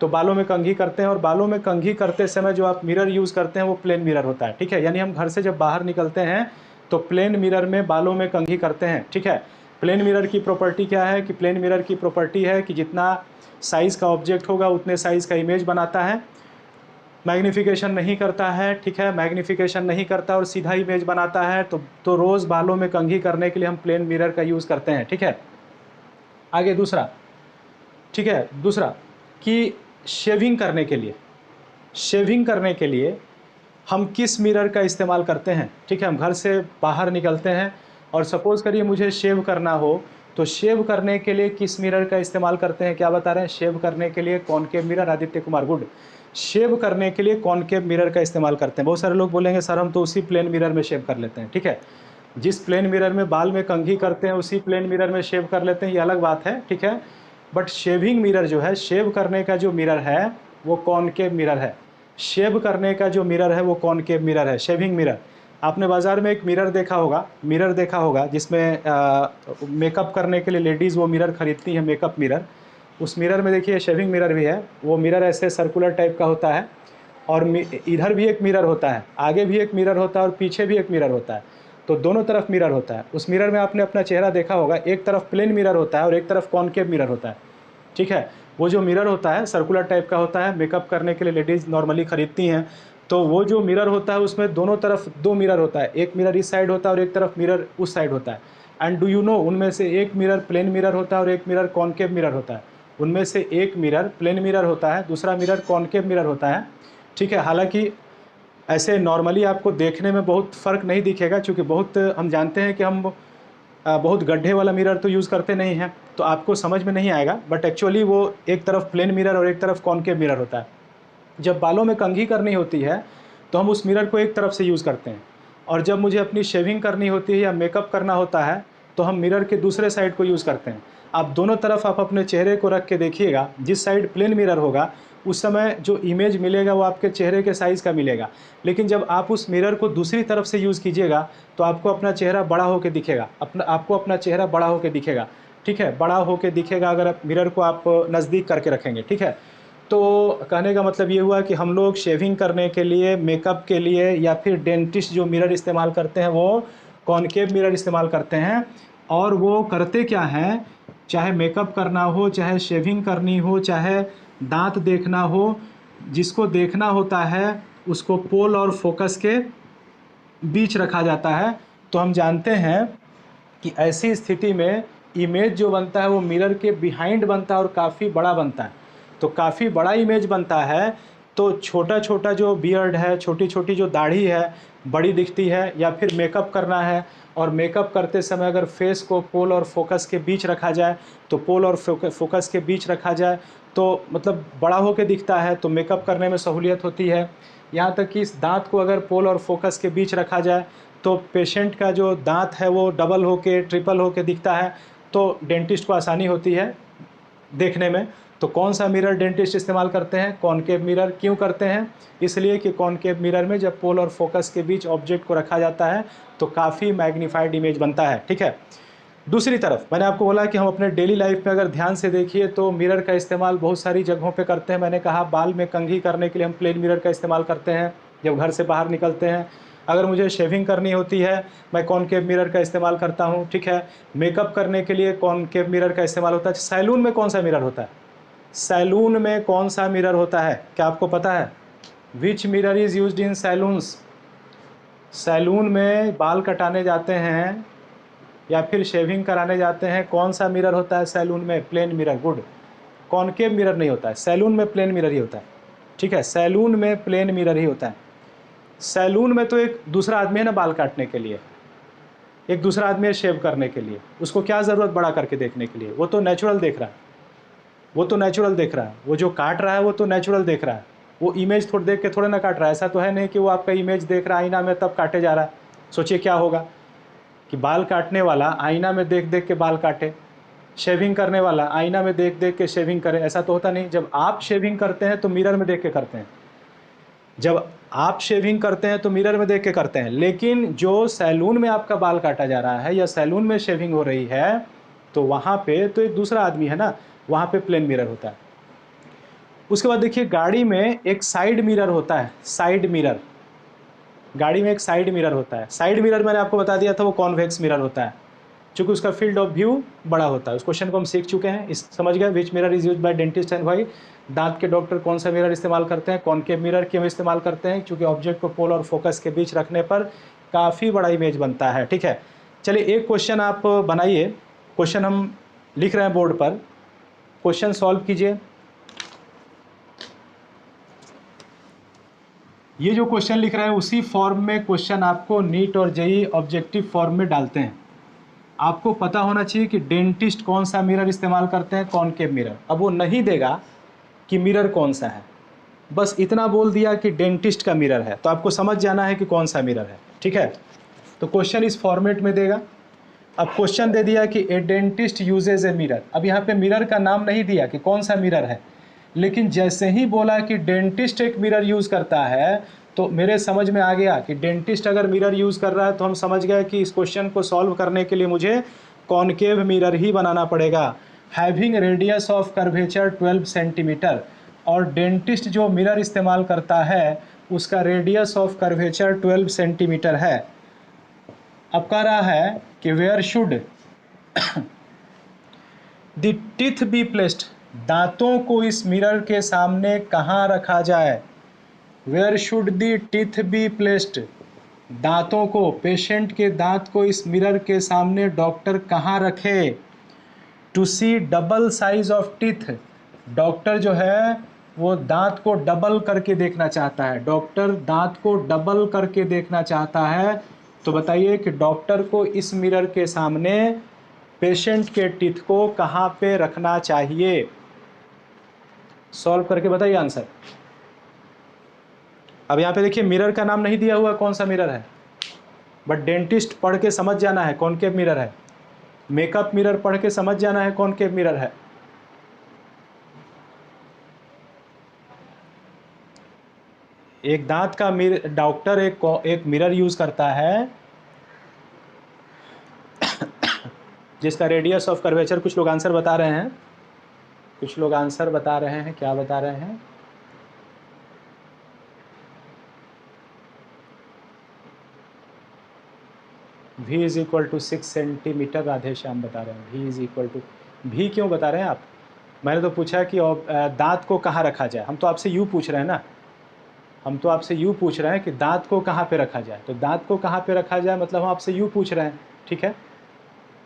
तो बालों में कंघी करते हैं, और बालों में कंघी करते समय जो आप मिरर यूज़ करते हैं वो प्लेन मिरर होता है, ठीक है। यानी हम घर से जब बाहर निकलते हैं तो प्लेन मिरर में बालों में कंघी करते हैं, ठीक है। प्लेन मिरर की प्रॉपर्टी क्या है कि प्लेन मिरर की प्रॉपर्टी है कि जितना साइज़ का ऑब्जेक्ट होगा उतने साइज़ का इमेज बनाता है, मैग्नीफिकेशन नहीं करता है, ठीक है, मैग्नीफिकेशन नहीं करता और सीधा इमेज बनाता है। तो रोज़ बालों में कंघी करने के लिए हम प्लेन मिरर का यूज़ करते हैं, ठीक है। आगे दूसरा, ठीक है, दूसरा कि शेविंग करने के लिए, शेविंग करने के लिए हम किस मिरर का इस्तेमाल करते हैं, ठीक है। हम घर से बाहर निकलते हैं और सपोज़ करिए मुझे शेव करना हो, तो शेव करने के लिए किस मिरर का इस्तेमाल करते हैं, क्या बता रहे हैं, शेव करने के लिए concave mirror, Aditya Kumar, good, shave करने के लिए कॉनकेव मिरर का इस्तेमाल करते हैं। बहुत सारे लोग बोलेंगे सर हम तो उसी प्लेन मिरर में शेव कर लेते हैं, ठीक है। जिस प्लेन मिरर में बाल में कंघी करते हैं उसी प्लेन मिरर में शेव कर लेते हैं, ये अलग बात है, ठीक है। बट शेविंग मिरर जो है, शेव करने का जो मिरर है वो कॉनकेव मिरर है। शेव करने का जो मिरर है वो कॉनकेव मिरर है, शेविंग मिरर। आपने बाज़ार में एक मिरर देखा होगा, मिरर देखा होगा जिसमें मेकअप करने के लिए लेडीज़ वो मिरर खरीदती हैं, मेकअप मिरर। उस मिरर में देखिए शेविंग मिरर भी है, वो मिरर ऐसे सर्कुलर टाइप का होता है, और इधर भी एक मिरर होता है, आगे भी एक मिरर होता है और पीछे भी एक मिरर होता है, तो दोनों तरफ मिरर होता है। उस मिरर में आपने अपना चेहरा देखा होगा, एक तरफ प्लेन मिरर होता है और एक तरफ कॉनकेव मिरर होता है, ठीक है। वो जो मिरर होता है सर्कुलर टाइप का होता है, मेकअप करने के लिए लेडीज़ नॉर्मली ख़रीदती हैं। तो वो जो मिरर होता है उसमें दोनों तरफ दो मिरर होता है, एक मिरर इस साइड होता है और एक तरफ मिरर उस साइड होता है। एंड डू यू नो, उनमें से एक मिरर प्लेन मिरर होता है और एक मिरर कॉनकेव मिरर होता है। उनमें से एक मिरर प्लेन मिरर होता है, दूसरा मिरर कॉनकेव मिरर होता है, ठीक है। हालांकि ऐसे नॉर्मली आपको देखने में बहुत फ़र्क नहीं दिखेगा, क्योंकि बहुत हम जानते हैं कि हम बहुत गड्ढे वाला मिरर तो यूज़ करते नहीं हैं, तो आपको समझ में नहीं आएगा। बट एक्चुअली वो एक तरफ प्लेन मिरर और एक तरफ कॉनकेव मिरर होता है। जब बालों में कंघी करनी होती है तो हम उस मिरर को एक तरफ से यूज़ करते हैं, और जब मुझे अपनी शेविंग करनी होती है या मेकअप करना होता है तो हम मिरर के दूसरे साइड को यूज़ करते हैं। आप दोनों तरफ आप अपने चेहरे को रख के देखिएगा, जिस साइड प्लेन मिरर होगा उस समय जो इमेज मिलेगा वो आपके चेहरे के साइज़ का मिलेगा, लेकिन जब आप उस मिरर को दूसरी तरफ से यूज़ कीजिएगा तो आपको अपना चेहरा बड़ा होकर दिखेगा, आपको अपना चेहरा बड़ा होकर दिखेगा, ठीक है, बड़ा होकर दिखेगा अगर आप मिरर को आप नज़दीक करके रखेंगे, ठीक है। तो कहने का मतलब ये हुआ कि हम लोग शेविंग करने के लिए, मेकअप के लिए या फिर डेंटिस्ट जो मिरर इस्तेमाल करते हैं वो कॉनकेव मिरर इस्तेमाल करते हैं। और वो करते क्या हैं, चाहे मेकअप करना हो, चाहे शेविंग करनी हो, चाहे दांत देखना हो, जिसको देखना होता है उसको पोल और फोकस के बीच रखा जाता है। तो हम जानते हैं कि ऐसी स्थिति में इमेज जो बनता है वो मिरर के बिहाइंड बनता है और काफ़ी बड़ा बनता है। तो काफ़ी बड़ा इमेज बनता है, तो छोटा छोटा जो बियर्ड है, छोटी छोटी जो दाढ़ी है बड़ी दिखती है, या फिर मेकअप करना है और मेकअप करते समय अगर फेस को पोल और फोकस के बीच रखा जाए, तो पोल और फोकस के बीच रखा जाए तो मतलब बड़ा होकर दिखता है, तो मेकअप करने में सहूलियत होती है। यहाँ तक कि इस दांत को अगर पोल और फोकस के बीच रखा जाए तो पेशेंट का जो दांत है वो डबल होके, ट्रिपल होके दिखता है, तो डेंटिस्ट को आसानी होती है देखने में। तो कौन सा मिरर डेंटिस्ट इस्तेमाल करते हैं, कॉनकेव मिरर। क्यों करते हैं, इसलिए कि कॉनकेव मिरर में जब पोल और फोकस के बीच ऑब्जेक्ट को रखा जाता है तो काफ़ी मैग्नीफाइड इमेज बनता है, ठीक है। दूसरी तरफ मैंने आपको बोला कि हम अपने डेली लाइफ में अगर ध्यान से देखिए तो मिरर का इस्तेमाल बहुत सारी जगहों पे करते हैं। मैंने कहा बाल में कंघी करने के लिए हम प्लेन मिरर का इस्तेमाल करते हैं जब घर से बाहर निकलते हैं। अगर मुझे शेविंग करनी होती है मैं कॉनकेव मिरर का इस्तेमाल करता हूँ, ठीक है। मेकअप करने के लिए कॉनकेव मिरर का इस्तेमाल होता है। सैलून में कौन सा मिरर होता है, सैलून में कौन सा मिरर होता है, क्या आपको पता है? Which mirror is used in salons. Salon में बाल कटाने जाते हैं या फिर शेविंग कराने जाते हैं, कौन सा मिरर होता है सैलून में? Plane mirror, good. Concave mirror नहीं होता है, सैलून में प्लेन मिरर ही होता है, ठीक है। सैलून में प्लेन मिरर ही होता है। सैलून में तो एक दूसरा आदमी है ना बाल काटने के लिए, एक दूसरा आदमी है शेव करने के लिए, उसको क्या ज़रूरत बड़ा करके देखने के लिए, वो तो नेचुरल देख रहा है, वो तो नेचुरल देख रहा है। वो जो काट रहा है वो तो नेचुरल देख रहा है, वो इमेज थोड़ा देख के थोड़े ना काट रहा है। ऐसा तो है नहीं कि वो आपका इमेज देख रहा है आईना में तब काटे जा रहा है, सोचिए क्या होगा कि बाल काटने वाला आईना में देख देख के बाल काटे, शेविंग करने वाला आईना में देख देख के शेविंग करे। ऐसा तो होता नहीं। जब आप शेविंग करते हैं तो मिरर में देख के करते हैं, जब आप शेविंग करते हैं तो मिरर में देख के करते हैं। लेकिन जो सैलून में आपका बाल काटा जा रहा है या सैलून में शेविंग हो रही है, तो वहाँ पे तो एक दूसरा आदमी है ना, वहाँ पे प्लेन मिरर होता है। उसके बाद देखिए गाड़ी में एक साइड मिरर होता है, साइड मिरर, गाड़ी में एक साइड मिरर होता है। साइड मिरर मैंने आपको बता दिया था वो कॉन्वेक्स मिरर होता है, चूँकि उसका फील्ड ऑफ व्यू बड़ा होता है। उस क्वेश्चन को हम सीख चुके हैं, इस समझ गए। Which mirror is use by dentist and why, दांत के डॉक्टर कौन सा मिरर इस्तेमाल करते हैं, कॉनकेव मिरर क्यों इस्तेमाल करते हैं, क्योंकि ऑब्जेक्ट को पोल और फोकस के बीच रखने पर काफ़ी बड़ा इमेज बनता है। ठीक है, चलिए एक क्वेश्चन आप बनाइए। क्वेश्चन हम लिख रहे हैं बोर्ड पर, क्वेश्चन सॉल्व कीजिए। ये जो क्वेश्चन लिख रहे हैं उसी फॉर्म में क्वेश्चन आपको नीट और जेईई ऑब्जेक्टिव फॉर्म में डालते हैं। आपको पता होना चाहिए कि डेंटिस्ट कौन सा मिरर इस्तेमाल करते हैं, कॉनकेव मिरर। अब वो नहीं देगा कि मिरर कौन सा है, बस इतना बोल दिया कि डेंटिस्ट का मिरर है, तो आपको समझ जाना है कि कौन सा मिरर है। ठीक है, तो क्वेश्चन इस फॉर्मेट में देगा। अब क्वेश्चन दे दिया कि ए डेंटिस्ट यूजेज ए मिरर। अब यहाँ पे मिरर का नाम नहीं दिया कि कौन सा मिरर है, लेकिन जैसे ही बोला कि डेंटिस्ट एक मिरर यूज़ करता है, तो मेरे समझ में आ गया कि डेंटिस्ट अगर मिरर यूज़ कर रहा है तो हम समझ गए कि इस क्वेश्चन को सॉल्व करने के लिए मुझे कॉनकेव मिरर ही बनाना पड़ेगा। Having radius of curvature 12 centimetre, और डेंटिस्ट जो मिरर इस्तेमाल करता है उसका रेडियस ऑफ कर्वेचर 12 सेंटीमीटर है। अब कह रहा है कि where should the teeth be placed, दांतों को इस मिरर के सामने कहाँ रखा जाए। Where should the teeth be placed, दांतों को, पेशेंट के दांत को इस मिरर के सामने डॉक्टर कहाँ रखे। To see double size of teeth, doctor जो है वो दांत को डबल करके देखना चाहता है, डॉक्टर दांत को डबल करके देखना चाहता है। तो बताइए कि डॉक्टर को इस मिरर के सामने पेशेंट के टीथ को कहाँ पे रखना चाहिए। सॉल्व करके बताइए आंसर। अब यहाँ पे देखिए मिरर का नाम नहीं दिया हुआ कौन सा मिरर है, बट डेंटिस्ट पढ़ के समझ जाना है कॉनकेव मिरर है। मेकअप मिरर पढ़ के समझ जाना है कॉनकेव मिरर है। एक दांत का डॉक्टर एक मिरर यूज करता है जिसका रेडियस ऑफ कर्वेचर, कुछ लोग आंसर बता रहे हैं, कुछ लोग आंसर बता रहे हैं, क्या बता रहे हैं, v is equal to 6 centimetre, Radhe Shyam बता रहे हैं। v इज इक्वल टू, भी क्यों बता रहे हैं आप? मैंने तो पूछा कि दांत को कहाँ रखा जाए, हम तो आपसे यू पूछ रहे हैं ना, हम तो आपसे यू पूछ रहे हैं कि दांत को कहाँ पे रखा जाए। तो दांत को कहाँ पे रखा जाए मतलब हम आपसे यू पूछ रहे हैं। ठीक है,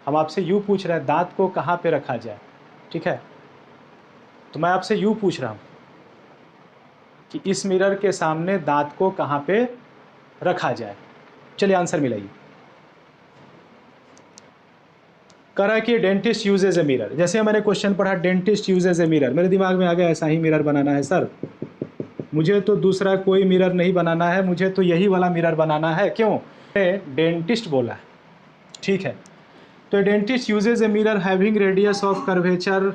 हम आपसे यू पूछ रहे हैं दांत को कहाँ पे रखा जाए। ठीक है, तो मैं आपसे यू पूछ रहा हूँ कि इस मिरर के सामने दांत को कहाँ पे रखा जाए। चलिए आंसर मिलाइए। कह रहा है कि डेंटिस्ट यूजेज ए मिरर। जैसे मैंने क्वेश्चन पढ़ा डेंटिस्ट यूजेज ए मिरर, मेरे दिमाग में आ गया ऐसा ही मिरर बनाना है सर, मुझे तो दूसरा कोई मिरर नहीं बनाना है, मुझे तो यही वाला मिरर बनाना है। क्यों? डेंटिस्ट बोला है। ठीक है, तो dentist usage a mirror having radius of curvature,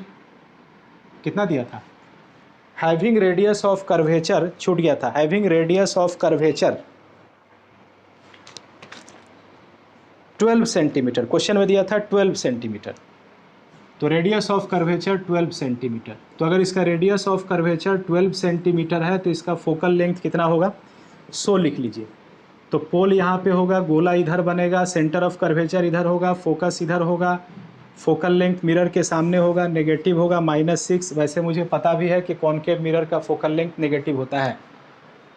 कितना दिया था, हैविंग रेडियस ऑफ कर्वेचर, छूट गया था, having radius of curvature 12 centimetre, question में दिया था 12 सेंटीमीटर, तो रेडियस ऑफ कर्वेचर 12 सेंटीमीटर। तो अगर इसका रेडियस ऑफ कर्वेचर 12 सेंटीमीटर है तो इसका फोकल लेंथ कितना होगा, 100 लिख लीजिए। तो पोल यहाँ पे होगा, गोला इधर बनेगा, सेंटर ऑफ कर्वेचर इधर होगा, फोकस इधर होगा, फोकल लेंथ मिरर के सामने होगा, नेगेटिव होगा -6। वैसे मुझे पता भी है कि कॉनकेव मिरर का फोकल लेंथ नेगेटिव होता है।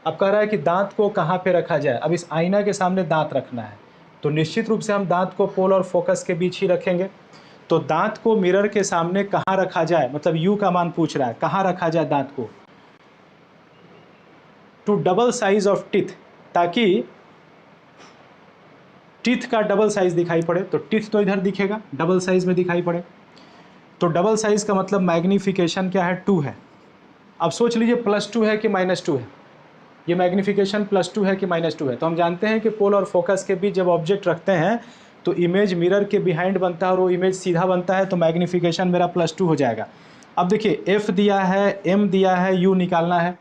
अब कह रहा है कि दांत को कहाँ पे रखा जाए। अब इस आईना के सामने दांत रखना है, तो निश्चित रूप से हम दांत को पोल और फोकस के बीच ही रखेंगे। तो दांत को मिरर के सामने कहाँ रखा जाए, मतलब यू का मान पूछ रहा है, कहाँ रखा जाए दांत को। To double size of teeth, ताकि टीथ का डबल साइज दिखाई पड़े। तो टीथ तो इधर दिखेगा, डबल साइज में दिखाई पड़े। तो डबल साइज का मतलब मैग्नीफिकेशन क्या है, 2 है। अब सोच लीजिए +2 है कि -2 है, ये मैग्नीफिकेशन +2 है कि -2 है। तो हम जानते हैं कि पोल और फोकस के बीच जब ऑब्जेक्ट रखते हैं तो इमेज मिरर के बिहाइंड बनता है और वो इमेज सीधा बनता है, तो मैग्नीफिकेशन मेरा +2 हो जाएगा। अब देखिए एफ दिया है, एम दिया है, यू निकालना है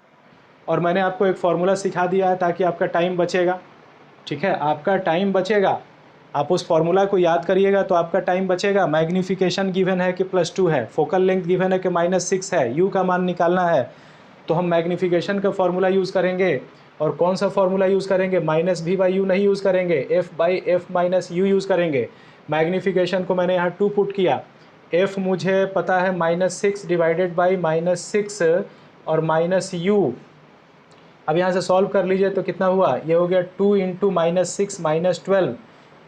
और मैंने आपको एक फार्मूला सिखा दिया है ताकि आपका टाइम बचेगा। ठीक है, आपका टाइम बचेगा, आप उस फार्मूला को याद करिएगा तो आपका टाइम बचेगा। मैग्नीफिकेशन गिवन है कि +2 है, फोकल लेंथ गिवन है कि -6 है, यू का मान निकालना है, तो हम मैग्नीफिकेशन का फार्मूला यूज़ करेंगे। और कौन सा फार्मूला यूज़ करेंगे? -v/u नहीं यूज़ करेंगे, f/f - u यूज़ करेंगे। मैग्नीफिकेशन को मैंने यहाँ 2 पुट किया, f मुझे पता है -6 डिवाइडेड बाई -6 और -u। अब यहाँ से सॉल्व कर लीजिए तो कितना हुआ? ये हो गया 2 × -6 -12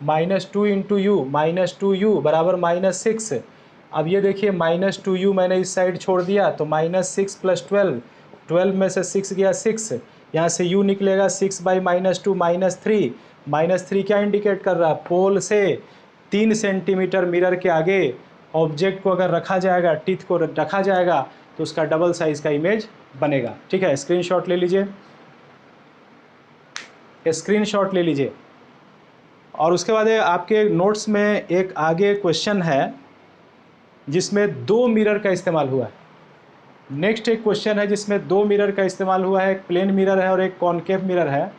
-2 × u -2u बराबर -6। अब ये देखिए -2u मैंने इस साइड छोड़ दिया तो -6 + 12, 12 में से 6 गया 6, यहाँ से u निकलेगा 6/-2 -3। -3 क्या इंडिकेट कर रहा है? पोल से 3 सेंटीमीटर मिरर के आगे ऑब्जेक्ट को अगर रखा जाएगा, टीथ को रखा जाएगा तो उसका डबल साइज़ का इमेज बनेगा। ठीक है, स्क्रीनशॉट ले लीजिए, स्क्रीनशॉट ले लीजिए। और उसके बाद आपके नोट्स में एक आगे क्वेश्चन है जिसमें 2 मिरर का इस्तेमाल हुआ है। नेक्स्ट एक क्वेश्चन है जिसमें 2 मिरर का इस्तेमाल हुआ है, एक प्लेन मिरर है और एक कॉनकेव मिरर है,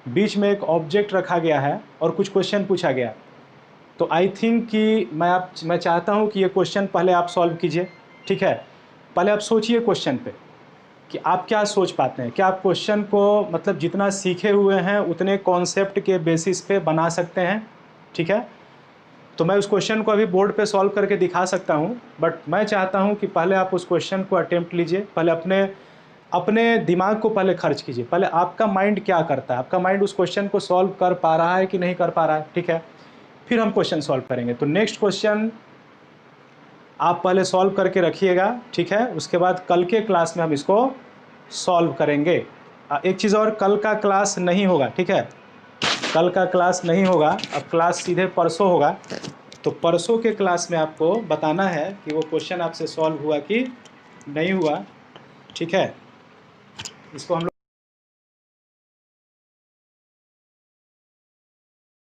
बीच में एक ऑब्जेक्ट रखा गया है और कुछ क्वेश्चन पूछा गया। तो आई थिंक कि मैं चाहता हूँ कि ये क्वेश्चन पहले आप सॉल्व कीजिए। ठीक है, पहले आप सोचिए क्वेश्चन पे कि आप क्या सोच पाते हैं, क्या आप क्वेश्चन को मतलब जितना सीखे हुए हैं उतने कॉन्सेप्ट के बेसिस पे बना सकते हैं। ठीक है, तो मैं उस क्वेश्चन को अभी बोर्ड पे सॉल्व करके दिखा सकता हूँ, बट मैं चाहता हूँ कि पहले आप उस क्वेश्चन को अटेम्प्ट लीजिए, पहले अपने दिमाग को पहले खर्च कीजिए, पहले आपका माइंड क्या करता है, आपका माइंड उस क्वेश्चन को सॉल्व कर पा रहा है कि नहीं कर पा रहा है। ठीक है, फिर हम क्वेश्चन सॉल्व करेंगे। तो नेक्स्ट क्वेश्चन आप पहले सॉल्व करके रखिएगा। ठीक है, उसके बाद कल के क्लास में हम इसको सॉल्व करेंगे। एक चीज़ और, कल का क्लास नहीं होगा। ठीक है, कल का क्लास नहीं होगा, अब क्लास सीधे परसों होगा। तो परसों के क्लास में आपको बताना है कि वो क्वेश्चन आपसे सॉल्व हुआ कि नहीं हुआ। ठीक है, इसको हम